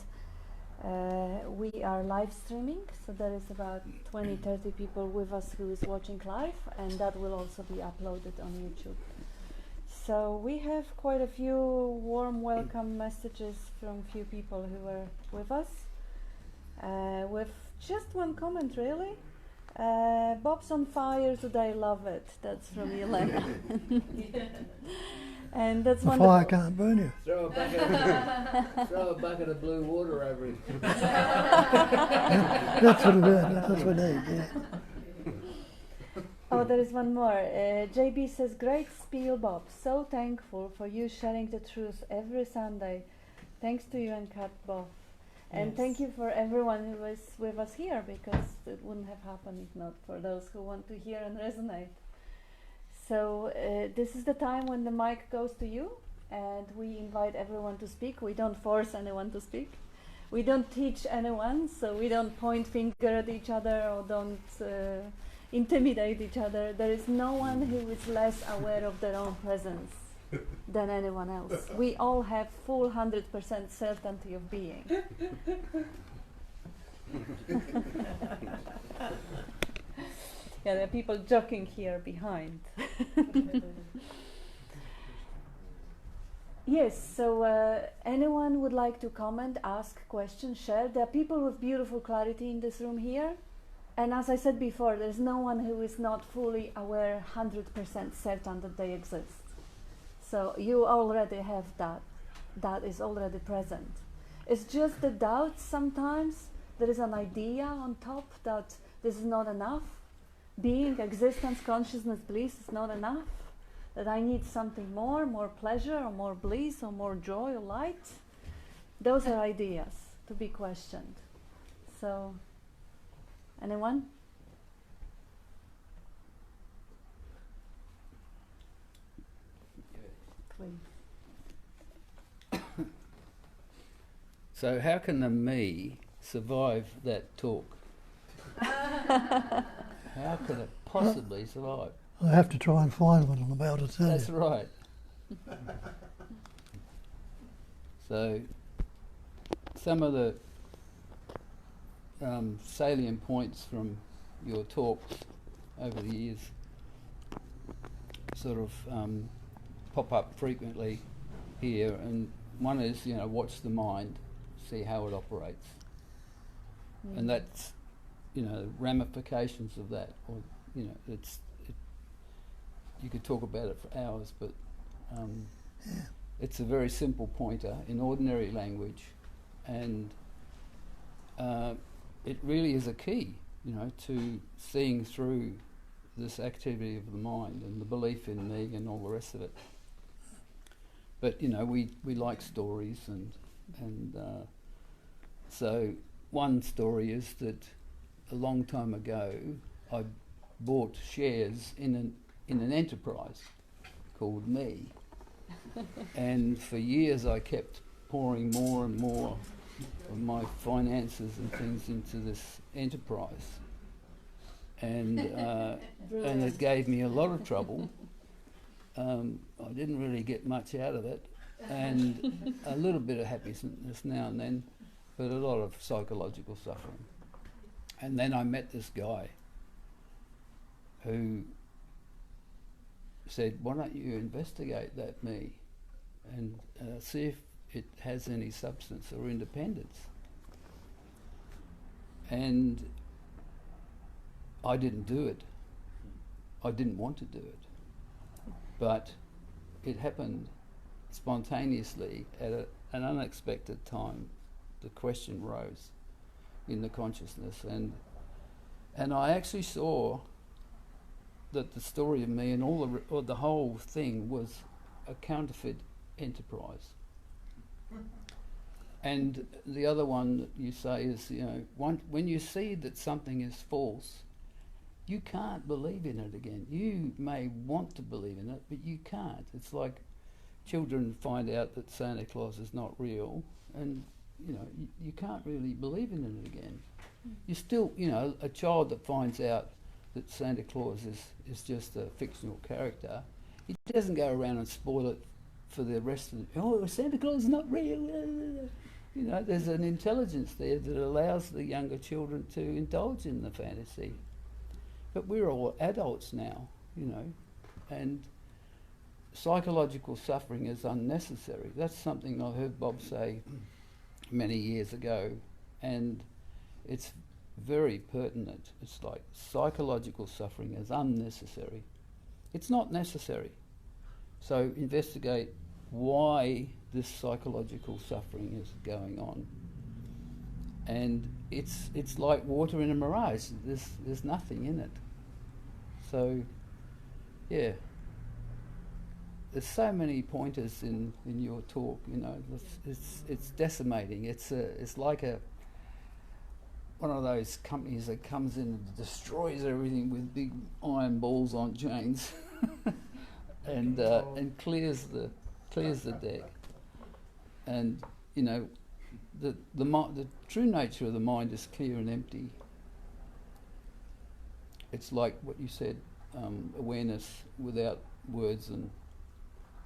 We are live streaming, so there is about 20-30 people with us who is watching live, and that will also be uploaded on YouTube. So we have quite a few warm welcome messages from few people who were with us. With just one comment, really. Bob's on fire today, love it. That's from Elena. And that's The wonderful. fire can't burn you. Throw a bucket of blue water over it. That's what it is. That's what it is, yeah. Oh, there is one more. JB says, great spiel, Bob. So thankful for you sharing the truth every Sunday. Thanks to you and Kat both. And Yes. thank you for everyone who was with us here, because it wouldn't have happened if not for those who want to hear and resonate. So this is the time when the mic goes to you, and we invite everyone to speak. We don't force anyone to speak. We don't teach anyone, so we don't point finger at each other or don't intimidate each other. There is no one who is less aware of their own presence than anyone else. We all have full 100% certainty of being. Yeah, there are people joking here behind. Yes, so anyone would like to comment, ask, question, share? There are people with beautiful clarity in this room here. And as I said before, there's no one who is not fully aware, 100% certain that they exist. So you already have that. That is already present. It's just the doubt sometimes. There is an idea on top that this is not enough. Being, existence, consciousness, bliss is not enough. That I need something more pleasure or more bliss or more joy or light. Those are ideas to be questioned. So, anyone? Please. So how can the me survive that talk? How could it possibly survive? I have to try and find what I'm about to tell That's you. right. So some of the salient points from your talks over the years sort of pop up frequently here, and one is, watch the mind, see how it operates. And that's, ramifications of that, or, you could talk about it for hours, but it's a very simple pointer in ordinary language, and it really is a key, to seeing through this activity of the mind and the belief in me and all the rest of it. But we like stories, and so one story is that a long time ago I bought shares in an enterprise called Me, and for years I kept pouring more and more of my finances and things into this enterprise, and it gave me a lot of trouble. I didn't really get much out of it, and a little bit of happiness now and then, but a lot of psychological suffering. And then I met this guy who said, why don't you investigate that Me and see if it has any substance or independence? And I didn't do it. I didn't want to do it. But it happened spontaneously at an unexpected time. The question rose in the consciousness, and I actually saw that the story of Me and all the whole thing was a counterfeit enterprise. And the other one that you say is, when you see that something is false, you can't believe in it again. You may want to believe in it, but you can't. It's like children find out that Santa Claus is not real, and you can't really believe in it again. You still, a child that finds out that Santa Claus is just a fictional character, he doesn't go around and spoil it for the rest of the, oh, Santa Claus is not real. There's an intelligence there that allows the younger children to indulge in the fantasy. But we're all adults now, and psychological suffering is unnecessary. That's something I heard Bob say many years ago, and it's very pertinent. It's like psychological suffering is unnecessary. It's not necessary. So investigate why this psychological suffering is going on. And it's like water in a mirage. There's nothing in it. So, yeah. There's so many pointers in your talk. It's decimating. It's like one of those companies that comes in and destroys everything with big iron balls on chains, and clears the deck. And the true nature of the mind is clear and empty. It's like what you said, awareness without words and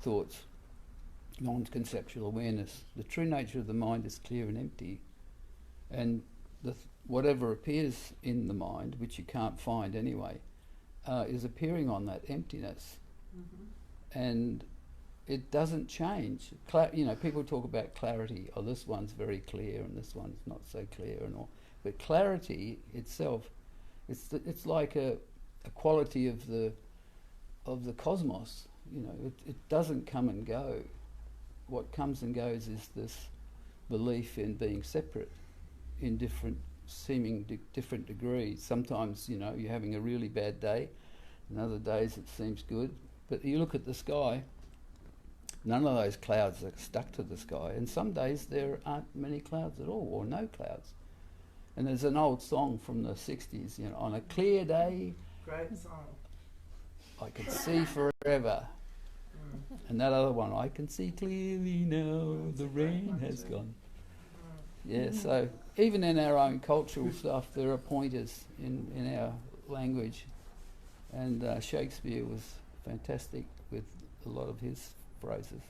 thoughts, non-conceptual awareness. The true nature of the mind is clear and empty, and whatever appears in the mind, which you can't find anyway, is appearing on that emptiness. And it doesn't change. People talk about clarity. Oh, this one's very clear and this one's not so clear and all. But clarity itself, it's like a quality of the cosmos. It doesn't come and go. What comes and goes is this belief in being separate in different degrees. Sometimes, you're having a really bad day, and other days it seems good. But you look at the sky, none of those clouds are stuck to the sky, and some days there aren't many clouds at all, or no clouds. And there's an old song from the 60s, on a clear day, Great song. I can see forever. And that other one, I can see clearly now, the rain has gone. Yeah, so even in our own cultural stuff, there are pointers in our language. And Shakespeare was fantastic with a lot of his phrases.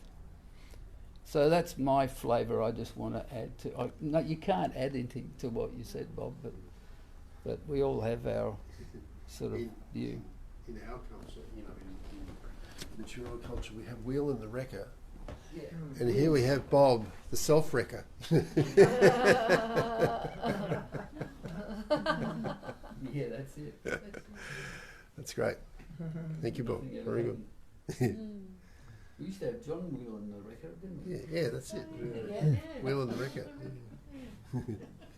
So that's my flavour I just want to add to. No, you can't add anything to what you said, Bob, but we all have our sort of view. In our culture, in mature culture, we have Wheel and the Wrecker. Yeah. And here we have Bob, the self-wrecker. Yeah, that's it. That's great. Thank you, Bob. Very good. We used to have John Wheel in the record, didn't we? Yeah, that's it. Wheel and the Wrecker.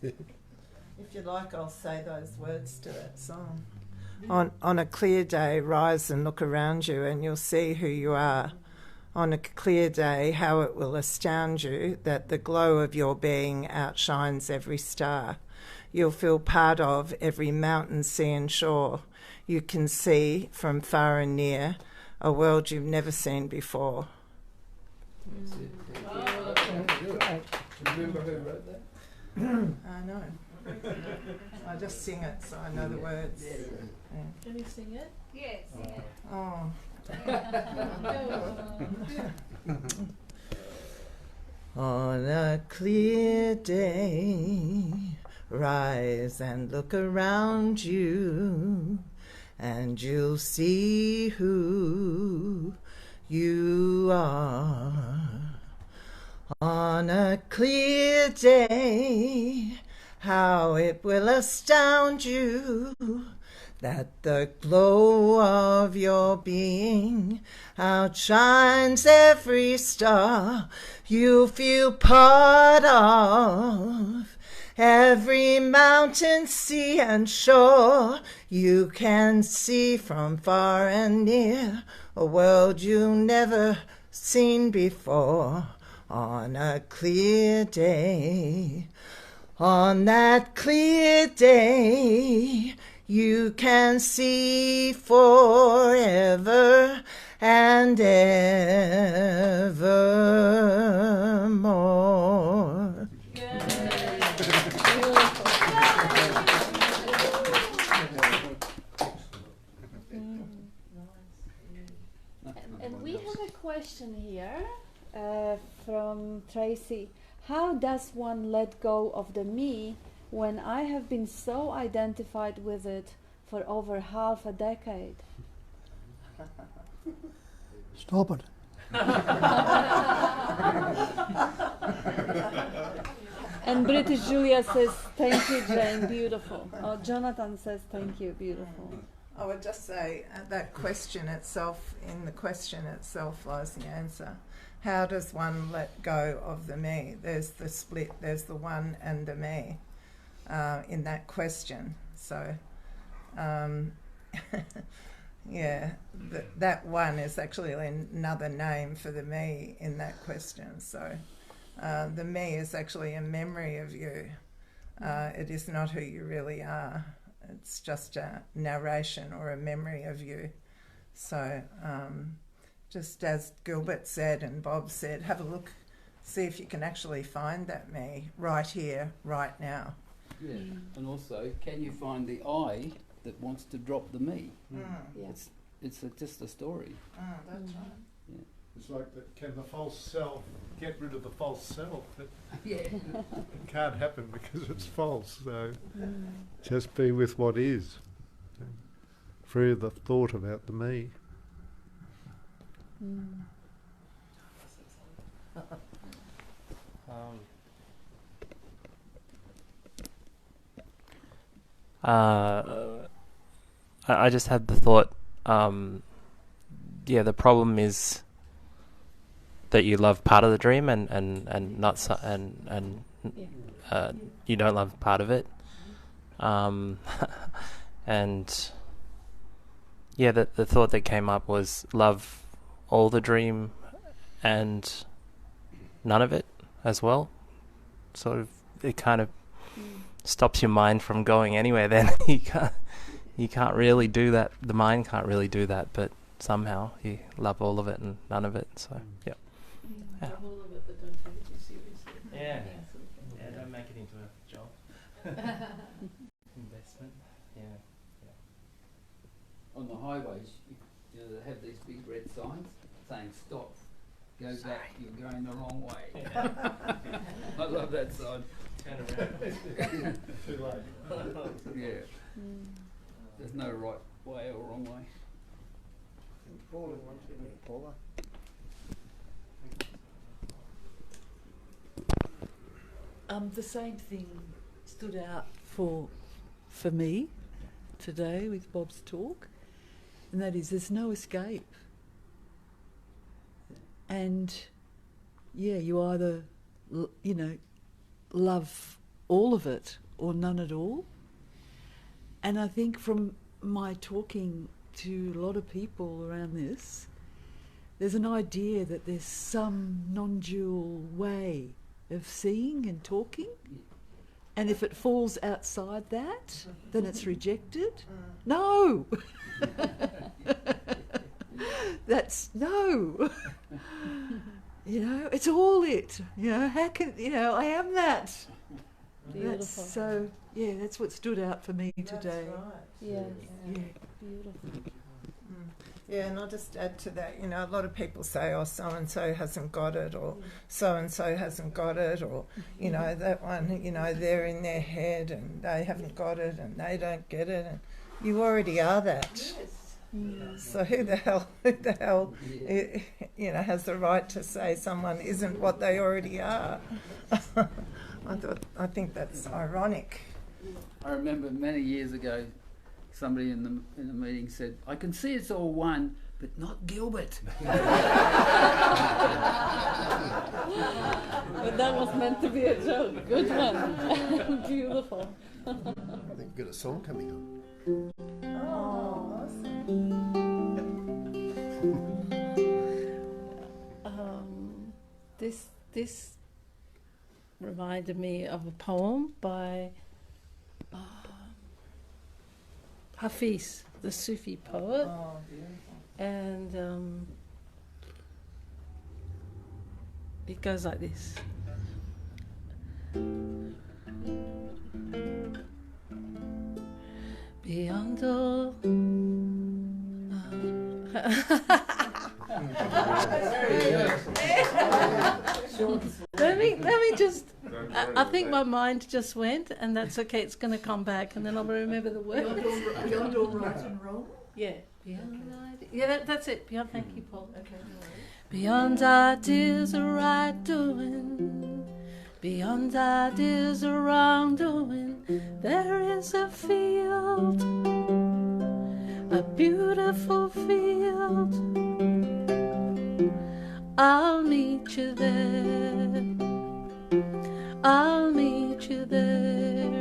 If you like, I'll say those words to that song. On a clear day, rise and look around you, and you'll see who you are. On a clear day, how it will astound you that the glow of your being outshines every star. You'll feel part of every mountain, sea and shore. You can see from far and near a world you've never seen before. That's it. Remember who wrote that? I know. I just sing it so I know the words. Yeah. Can you sing it? Yes. Oh. On a clear day, rise and look around you, and you'll see who you are. On a clear day, how it will astound you that the glow of your being outshines every star. You feel part of every mountain, sea and shore. You can see from far and near a world you've never seen before. On a clear day, on that clear day, you can see forever and evermore. And we have a question here from Tracy. How does one let go of the me when I have been so identified with it for over half a decade? Stop it. And British Julia says, thank you, Jane, beautiful. Oh, Jonathan says, thank you, beautiful. I would just say that question itself, in the question itself lies the answer. How does one let go of the me? There's the split, there's the one and the me in that question. So, yeah, that one is actually another name for the me in that question. So the me is actually a memory of you. It is not who you really are. It's just a narration or a memory of you. So just as Gilbert said and Bob said, have a look see if you can actually find that me right here, right now. Yeah, and also, can you find the I that wants to drop the me? Yeah. It's just a story. That's right. It's like, can the false self get rid of the false self? Yeah. It can't happen because it's false. So just be with what is. Free of the thought about the me. I just had the thought, the problem is that you love part of the dream and not you don't love part of it, and the thought that came up was love all the dream and none of it as well. Sort of, it kind of stops your mind from going anywhere. Then you can't really do that. The mind can't really do that, but somehow you love all of it and none of it. So yeah. Love all of it, but don't take it too seriously. Yeah, don't make it into a job. Investment. On the highways, they have these big red signs saying stop, go back, you're going the wrong way. I love that sign. Turn around. Too late. Yeah. There's no right way or wrong way. Paula. The same thing stood out for me today with Bob's talk, and that is there's no escape. And you either love all of it or none at all. And I think from my talking to a lot of people around this, there's an idea that there's some non-dual way of seeing and talking, and if it falls outside that, then it's rejected. No! That's no! It's all it. How can, I am that. Beautiful. That's so, that's what stood out for me today. That's right. Yes. Yeah. Beautiful. Yeah, and I'll just add to that, a lot of people say, oh, so-and-so hasn't got it, or so-and-so hasn't got it, or, that one, they're in their head and they haven't got it and they don't get it. And you already are that. Yes. So who the hell, has the right to say someone isn't what they already are? I think that's ironic. I remember many years ago, somebody in the meeting said, "I can see it's all one, but not Gilbert." But that was meant to be a joke. Good one. Beautiful. I think we've got a song coming on. Oh, awesome. This reminded me of a poem by Hafiz, the Sufi poet, Oh, beautiful. and it goes like this. Beyond all let me just I think my mind just went, and that's okay, it's going to come back and then I'll remember the word. Beyond all right and wrong? Yeah. That's it. Beyond, thank you, Paul. Okay, no worries. Beyond ideas of right doing, beyond ideas of wrongdoing, there is a field, a beautiful field. I'll meet you there. I'll meet you there.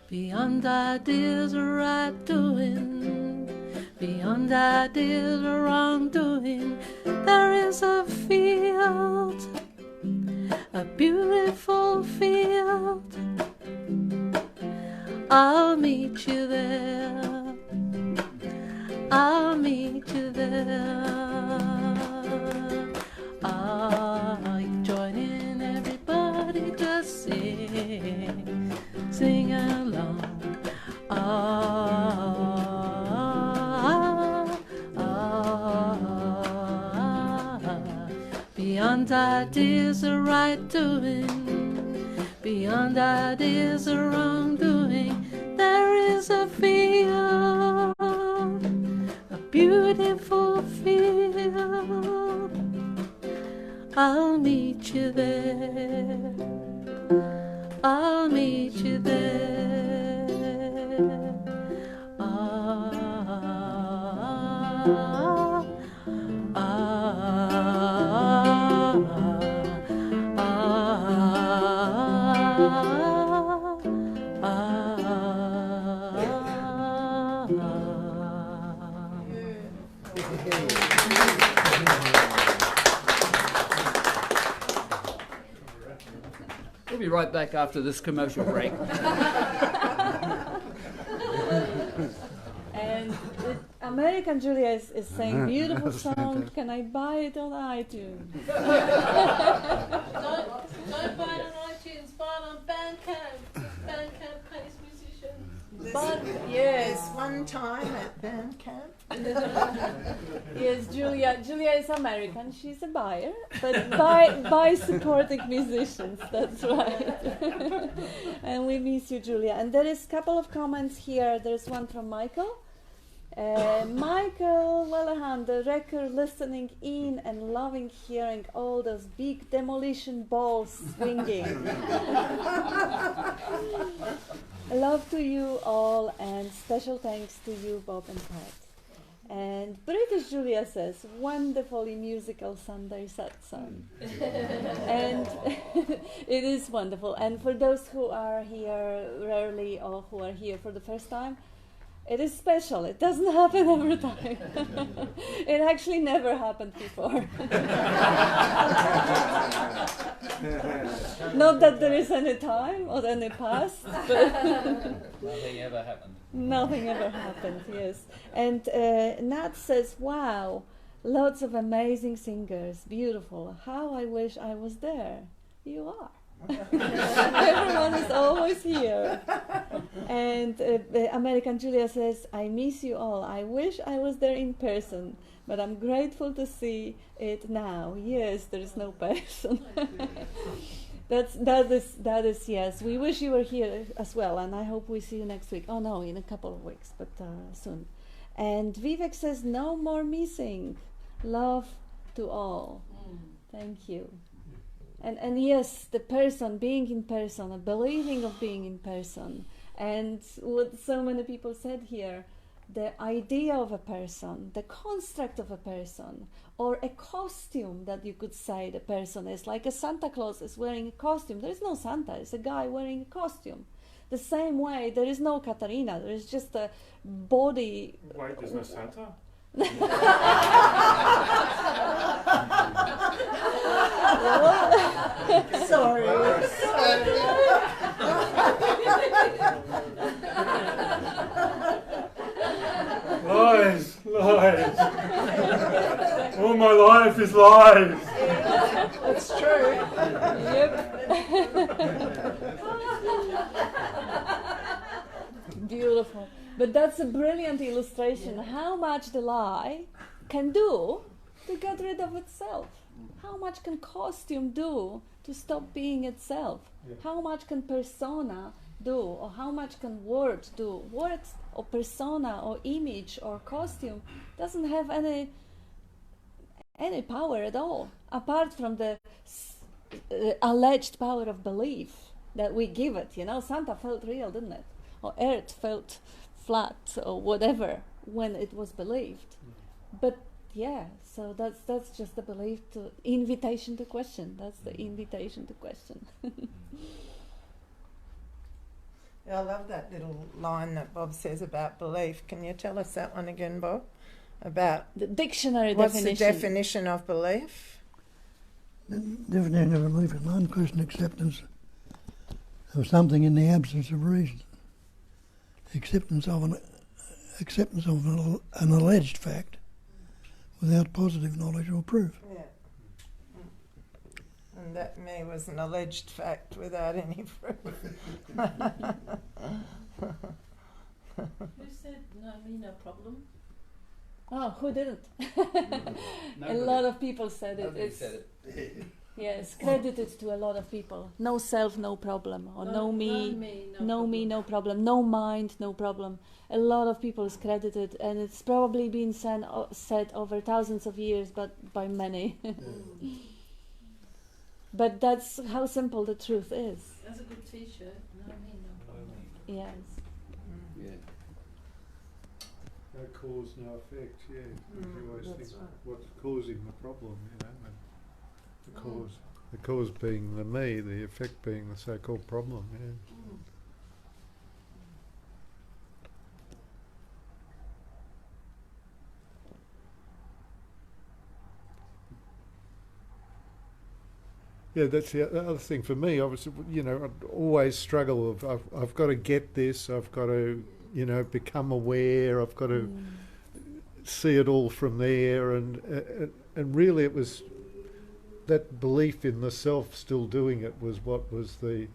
Beyond ideas of right doing, beyond ideas or wrongdoing, there is a field, a beautiful field. I'll meet you there, I'll meet you there. Join in, everybody, just sing, sing along. Beyond ideas of right doing, beyond ideas of wrongdoing, there is a field, a beautiful field. I'll meet you there, I'll meet you there. We'll be right back after this commercial break. And American Julia is saying, beautiful song, can I buy it on iTunes? Don't buy it on iTunes, buy it on Bandcamp. Bandcamp pays musicians. But yes, One time at Bandcamp. yes, Julia is American. She's a buyer, but by supporting musicians. That's right. And we miss you, Julia. And there is a couple of comments here. There's one from Michael. Michael Wellahan, the record, listening in and loving hearing all those big demolition balls swinging. Love to you all, and special thanks to you, Bob and Pat. And British Julia says, wonderfully musical Sunday satsang. And it is wonderful. And for those who are here rarely or who are here for the first time, it is special. It doesn't happen every time. It actually never happened before. Not that there is any time or any past, but Nothing ever happened. nothing ever happened, yes. And Nat says, wow, lots of amazing singers, beautiful. How I wish I was there. You are. Everyone is always here. And American Julia says, I miss you all. I wish I was there in person, but I'm grateful to see it now. Yes, there is no person. That is yes. We wish you were here as well, and I hope we see you next week. Oh no, in a couple of weeks, but soon. And Vivek says, no more missing. Love to all. Thank you. And yes, the person, being in person, a believing of being in person, and what so many people said here, the idea of a person, the construct of a person, or a costume that you could say the person is, like a Santa Claus is wearing a costume. There is no Santa, it's a guy wearing a costume. The same way, there is no Katarina, there is just a body. Wait, there's no Santa? Sorry. Lies, lies. All my life is lies. It's true. Beautiful. But that's a brilliant illustration how much the lie can do to get rid of itself. How much can costume do to stop being itself? How much can persona do, or how much can words do? Words or persona or image or costume doesn't have any power at all, apart from the alleged power of belief that we give it. You know, Santa felt real, didn't it? Or Earth felt flat or whatever when it was believed. But yeah, so that's just the belief to invitation to question. That's the invitation to question. I love that little line that Bob says about belief. Can you tell us that one again, Bob? About The dictionary what's definition. the definition of belief? The definition of belief is non-Christian acceptance of something in the absence of reason. Acceptance of an alleged fact without positive knowledge or proof. Yeah. And that me was an alleged fact without any proof. Who said no problem? Oh, who didn't? A Nobody. lot of people said it. Nobody It's, said it. yes, credited to a lot of people. No self, no problem. Or no me, no problem. No mind, no problem. A lot of people is credited, and it's probably been said over thousands of years, but by many. But that's how simple the truth is. That's a good T-shirt. No problem. Yes. Yeah. No cause, no effect, yeah. You always that's think right. what's causing the problem, you know, and the cause being the me, the effect being the so-called problem, yeah. Yeah, that's the other thing for me. Obviously, you know, I'd always struggle of I've got to get this. I've got to, you know, become aware. I've got to see it all from there, and really, it was that belief in the self still doing it was what was the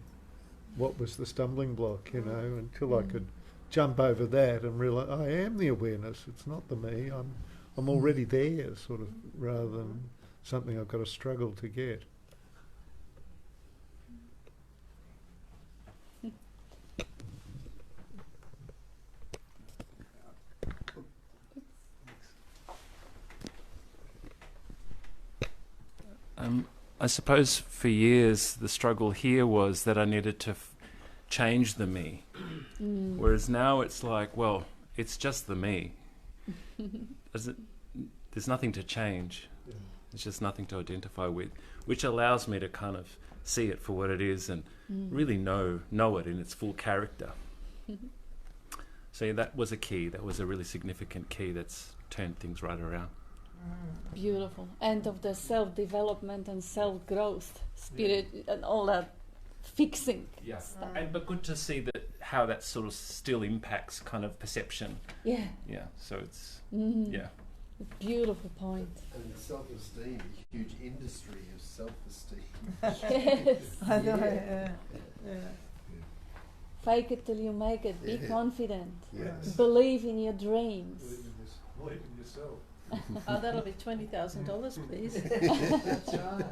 stumbling block, you know, until I could jump over that and realise I am the awareness. It's not the me. I'm already there, sort of, rather than something I've got to struggle to get. I suppose for years the struggle here was that I needed to change the me, whereas now it's like, well, it's just the me. There's nothing to change. There's just nothing to identify with, which allows me to kind of see it for what it is and really know it in its full character. So yeah, that was a key. That was a really significant key that's turned things right around. Beautiful. End of the self-development and self-growth spirit and all that fixing stuff. But good to see that how that sort of still impacts kind of perception. Yeah. Yeah. So it's Beautiful point. And self-esteem, a huge industry of self-esteem. Yes. I know, yeah. Fake it till you make it. Be confident. Yes. Believe in your dreams. Believe in yourself. Oh, that'll be $20,000, please. That's right.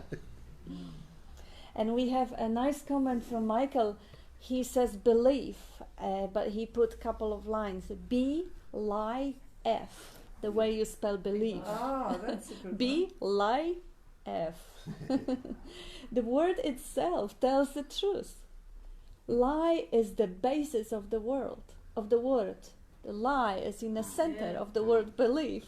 And we have a nice comment from Michael. He says belief, but he put a couple of lines. B-L-I-F, the way you spell belief. Oh, that's a good B-L-I-F. The word itself tells the truth. Lie is the basis of the world, of the word. The lie is in the center of the word belief.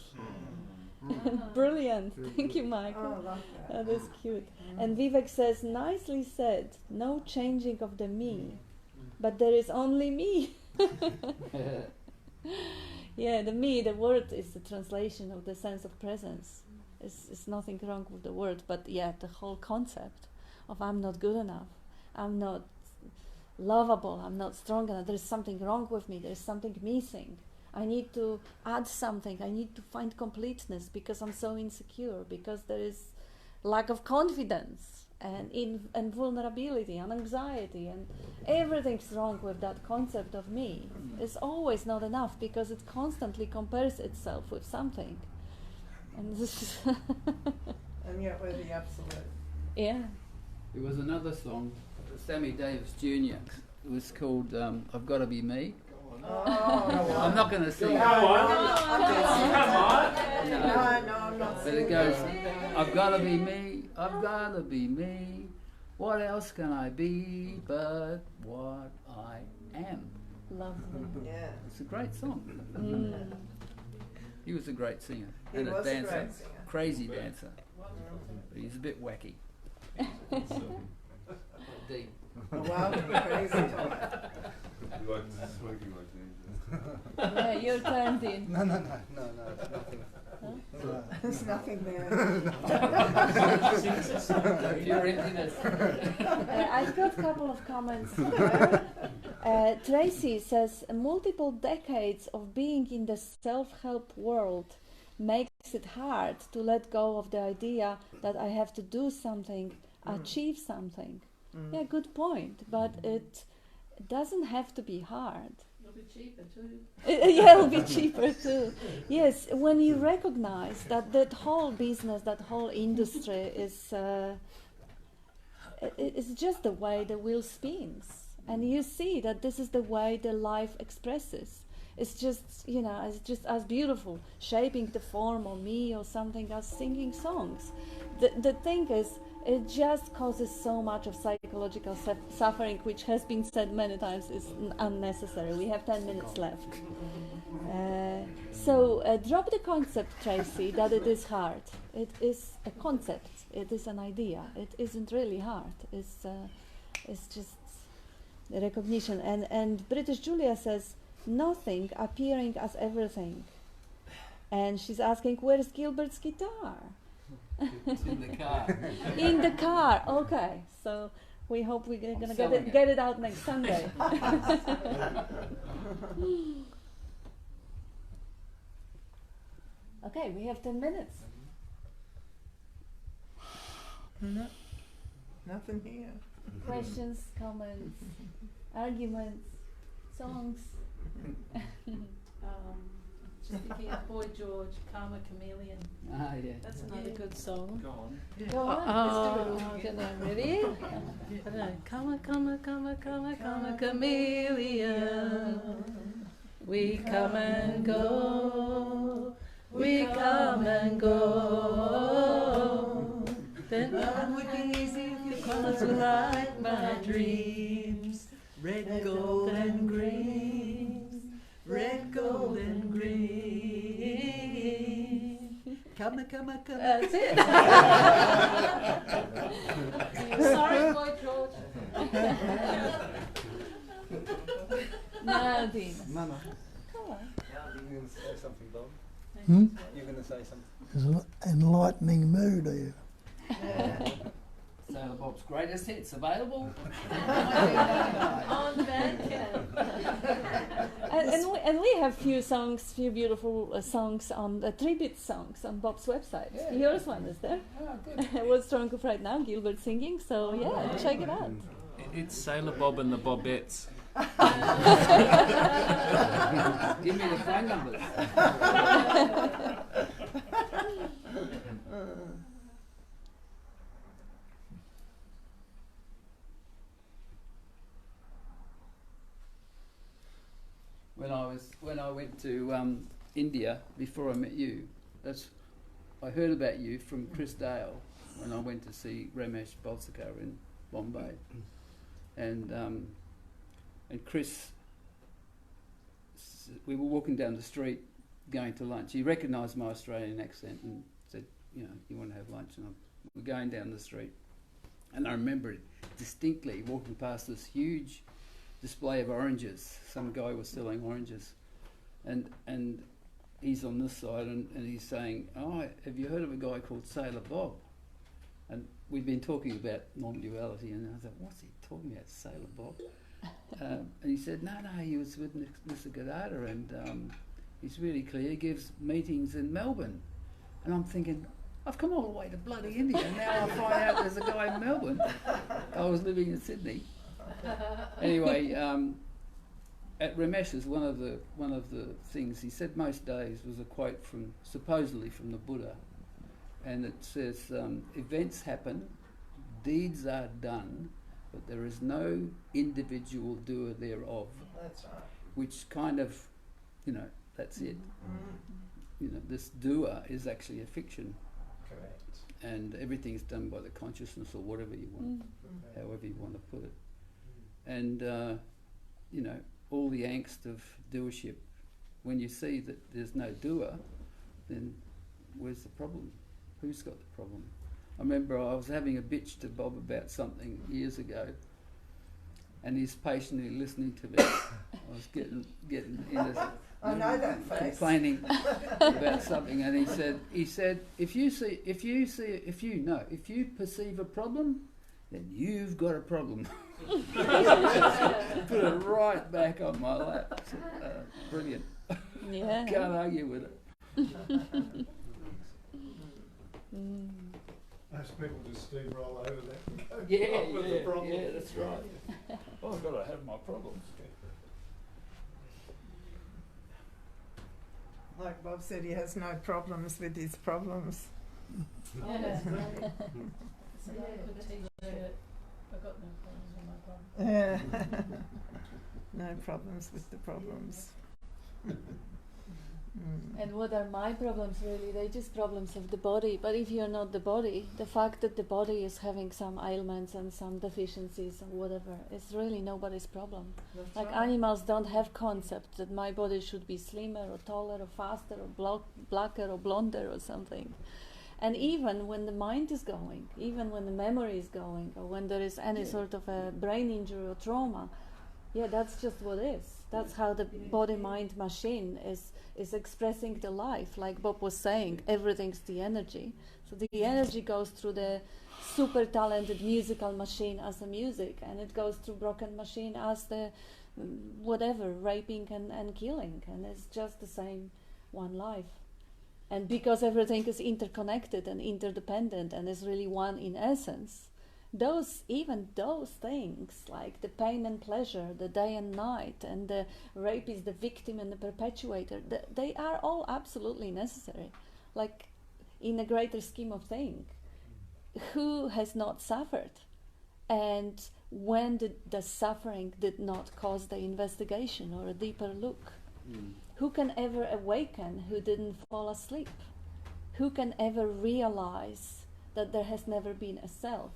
Brilliant. Thank you, Michael. Oh, I love that. That is cute. And Vivek says, nicely said, no changing of the me, but there is only me. Yeah, the me, the word is the translation of the sense of presence. It's nothing wrong with the word, but yeah, the whole concept of I'm not good enough, I'm not lovable, I'm not strong enough, there's something wrong with me, there's something missing. I need to add something, I need to find completeness because I'm so insecure, because there is lack of confidence and vulnerability and anxiety, and everything's wrong with that concept of me. It's always not enough because it constantly compares itself with something. And this is And yet we're the absolute. yeah. There was another song, Sammy Davis Jr. It was called I've Got to Be Me. I'm not going to sing it. No, I'm not But it goes, I've got to be me, I've got to be me. What else can I be but what I am? Lovely. Yeah. It's a great song. He was a great singer He and a was a dancer, great singer. crazy dancer. But he's a bit wacky. Deep. Wild and crazy. Yeah, your turn, Dean. No, it's nothing. Huh? There's nothing there. Pure emptiness. I've got a couple of comments here. Tracy says, multiple decades of being in the self-help world makes it hard to let go of the idea that I have to do something, achieve something. Yeah, good point. But it doesn't have to be hard. It'll be cheaper too. Yeah, it'll be cheaper too. Yes, when you recognize that that whole business, that whole industry is it's just the way the wheel spins, and you see that this is the way the life expresses. It's just, you know, it's just as beautiful, shaping the form or me or something as singing songs. The thing is, it just causes so much of psychological suffering, which has been said many times is unnecessary. We have 10 minutes left. So drop the concept, Tracy, that it is hard. It is a concept. It is an idea. It isn't really hard. It's just the recognition. And British Julia says, nothing appearing as everything. And she's asking, where's Gilbert's guitar? It's in the car. In the car, okay. So we hope we're going to get it out next Sunday. Okay, we have 10 minutes. No, nothing here. Questions, comments, arguments, songs. Just thinking of Boy George, Karma Chameleon. Ah, yeah. That's another good song. Go on. Go on, let's do it. I don't know, ready? I don't know. Karma, chameleon. We come and go. We come and go. Then that would be easy if you promised to like my dreams. Red, gold, and green. Red, gold, and green. Come. That's it. Sorry, Boy George. No, Dean. No. Come on. You're going to say something, Bob? Hmm? You're going to say something. It's an enlightening mood here. Sailor Bob's greatest hits available. On Bandcamp. And we have few beautiful songs on tribute songs on Bob's website. Yeah. Yours one is there. Oh, good. What's Strong of Right Now? Gilbert singing. So yeah, check it out. It's Sailor Bob and the Bobettes. Give me the phone numbers. When I went to India before I met you, I heard about you from Chris Dale when I went to see Ramesh in Bombay, and Chris, we were walking down the street going to lunch. He recognised my Australian accent and said, "You know, you want to have lunch?" And we're going down the street, and I remember it distinctly walking past this huge display of oranges. Some guy was selling oranges, and he's on this side, and he's saying, "Oh, have you heard of a guy called Sailor Bob?" And we'd been talking about non-duality, and I thought, "What's he talking about, Sailor Bob?" And he said, "No, he was with Mr. Gadada, and he's really clear. He gives meetings in Melbourne." And I'm thinking, I've come all the way to bloody India, and now I find out there's a guy in Melbourne. I was living in Sydney. Anyway, at Ramesh's, one of the things he said most days was a quote supposedly from the Buddha, and it says, "Events happen, deeds are done, but there is no individual doer thereof." That's right. Which kind of, that's it. This doer is actually a fiction. Correct. And everything's done by the consciousness or whatever you want, however you want to put it. And, all the angst of doership, when you see that there's no doer, then where's the problem? Who's got the problem? I remember I was having a bitch to Bob about something years ago, and he's patiently listening to me. I was getting into I know that face. complaining about something, and he said, if you perceive a problem, then you've got a problem. Put it right back on my lap. Brilliant. Yeah. Can't argue with it. Most people just steamroll over that and go Yeah, with the problem. yeah, that's right. Oh, I've got to have my problems. Like Bob said, he has no problems with his problems. Yeah, that's right. So I could t-shirt. I've got no problems with my problems. Yeah. No problems with the problems. And what are my problems really? They're just problems of the body. But if you're not the body, the fact that the body is having some ailments and some deficiencies or whatever is really nobody's problem. That's Like right. animals don't have concept that my body should be slimmer or taller or faster or blacker or blonder or something. And even when the mind is going, even when the memory is going, or when there is any sort of a brain injury or trauma, yeah, that's just what is. That's how the body-mind machine is expressing the life. Like Bob was saying, everything's the energy. So the energy goes through the super talented musical machine as the music, and it goes through broken machine as the whatever, raping and killing. And it's just the same one life. And because everything is interconnected and interdependent and is really one in essence, even those things like the pain and pleasure, the day and night, and the rape is the victim and the perpetuator, they are all absolutely necessary. Like in a greater scheme of things, who has not suffered? And when the suffering did not cause the investigation or a deeper look? Who can ever awaken who didn't fall asleep? Who can ever realize that there has never been a self?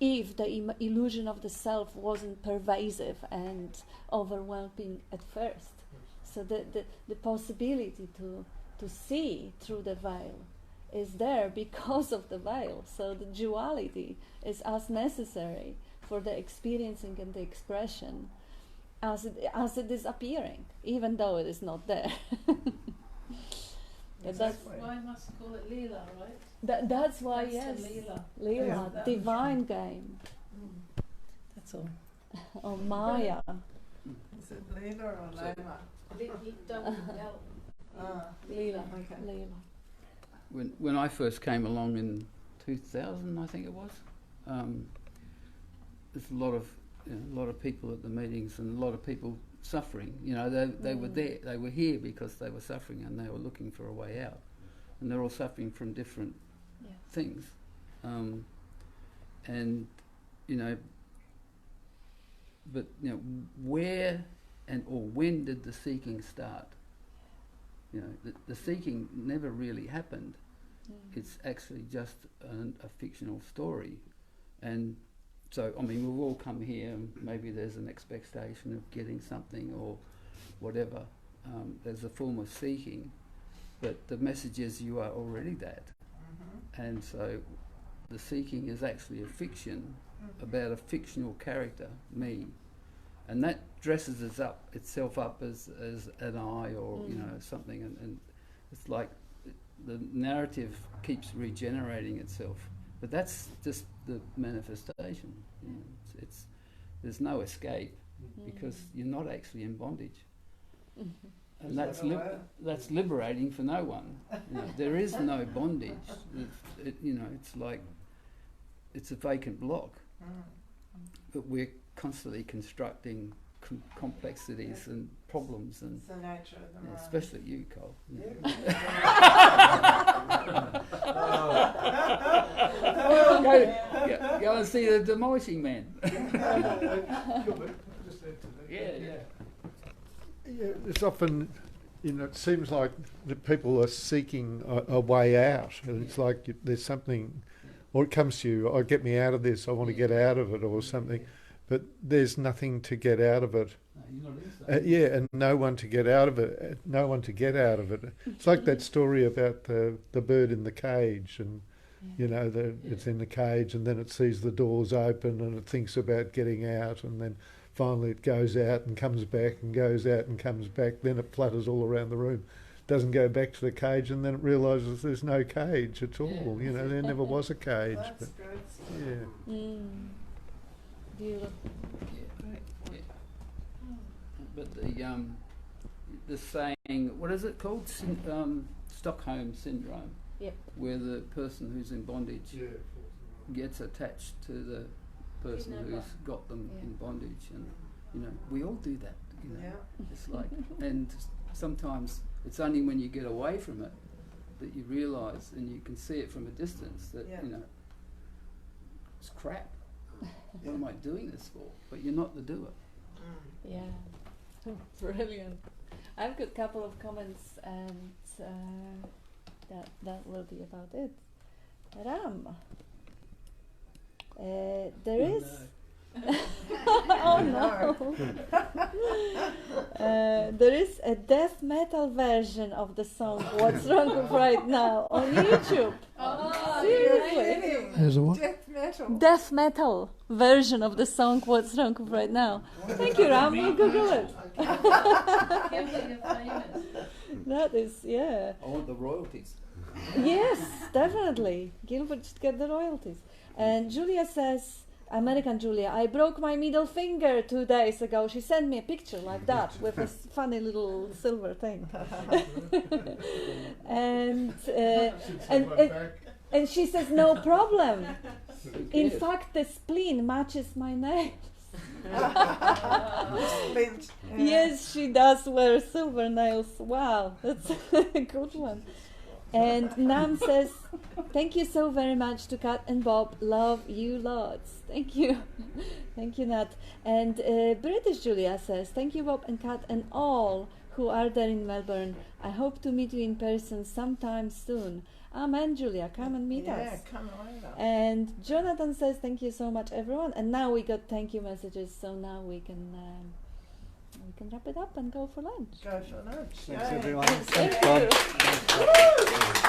If the illusion of the self wasn't pervasive and overwhelming at first. So the possibility to see through the veil is there because of the veil. So the duality is as necessary for the experiencing and the expression as it is appearing, even though it is not there. That's why I must call it Leela, right? That's why, That's yes. the Leela, Yeah. divine game. That's all. Or Maya. Is it Leela or Lama? Leela. Okay. Leela. When I first came along in 2000, I think it was, there's a lot of people at the meetings and a lot of people suffering. They were there. They were here because they were suffering and they were looking for a way out. And they're all suffering from different things. But where or when did the seeking start? The seeking never really happened. It's actually just a fictional story. And so, we've all come here and maybe there's an expectation of getting something or whatever. There's a form of seeking, but the message is you are already that. And so the seeking is actually a fiction about a fictional character, me. And that dresses itself up as an I or something, and it's like the narrative keeps regenerating itself. But that's just the manifestation. There's no escape because you're not actually in bondage, and that's liberating for no one. There is no bondage. It's like it's a vacant block, but we're constantly constructing complexities and problems, and it's the nature of the mind. especially you, Cole. Go and see the Demolishing Man. It's often, it seems like that people are seeking a way out, and it's like there's something, or it comes to you, get me out of this, I want to get out of it, or something, but there's nothing to get out of it. And no one to get out of it. No one to get out of it. It's like that story about the bird in the cage, and You know, it's in the cage, and then it sees the doors open, and it thinks about getting out, and then finally it goes out and comes back and goes out and comes back. Then it flutters all around the room, doesn't go back to the cage, and then it realises there's no cage at all. You know, there never was a cage. That's But, good. yeah. Beautiful. Yeah. But the saying, what is it called? Stockholm syndrome. Yep. Where the person who's in bondage gets attached to the person Remember. who's got them Yeah. in bondage, and you know we all do that. You know, Yeah. it's like, and sometimes it's only when you get away from it that you realise, and you can see it from a distance, that Yeah. you know it's crap. What am I doing this for? But you're not the doer. Yeah, brilliant. I've got a couple of comments, and that will be about it. Ram, there is. Oh no! There is a death metal version of the song "What's Wrong with Right Now" on YouTube. Oh, seriously? There's a what? Death metal. Death metal version of the song "What's Wrong with Right Now." Thank you, Ram. We'll Google it. That is, yeah. I want the royalties. Yes, definitely. Gilbert should get the royalties. And Julia says, American Julia, I broke my middle finger 2 days ago. She sent me a picture like that with a funny little silver thing. and and she says, no problem. In fact, the spleen matches my nails. Yes, she does wear silver nails. Wow, that's a good one. And Nam says, thank you so very much to Kat and Bob. Love you lots. Thank you. Thank you, Nat. And British Julia says, thank you, Bob and Kat, and all who are there in Melbourne. I hope to meet you in person sometime soon. Amen, Julia. Come and meet us. Yeah, come over. And Jonathan says, thank you so much, everyone. And now we got thank you messages, so now we can wrap it up and go for lunch. Go for lunch. Thanks, Yay. everyone. Thanks, Thanks, Bob. everyone. Thanks, Bob. Woo!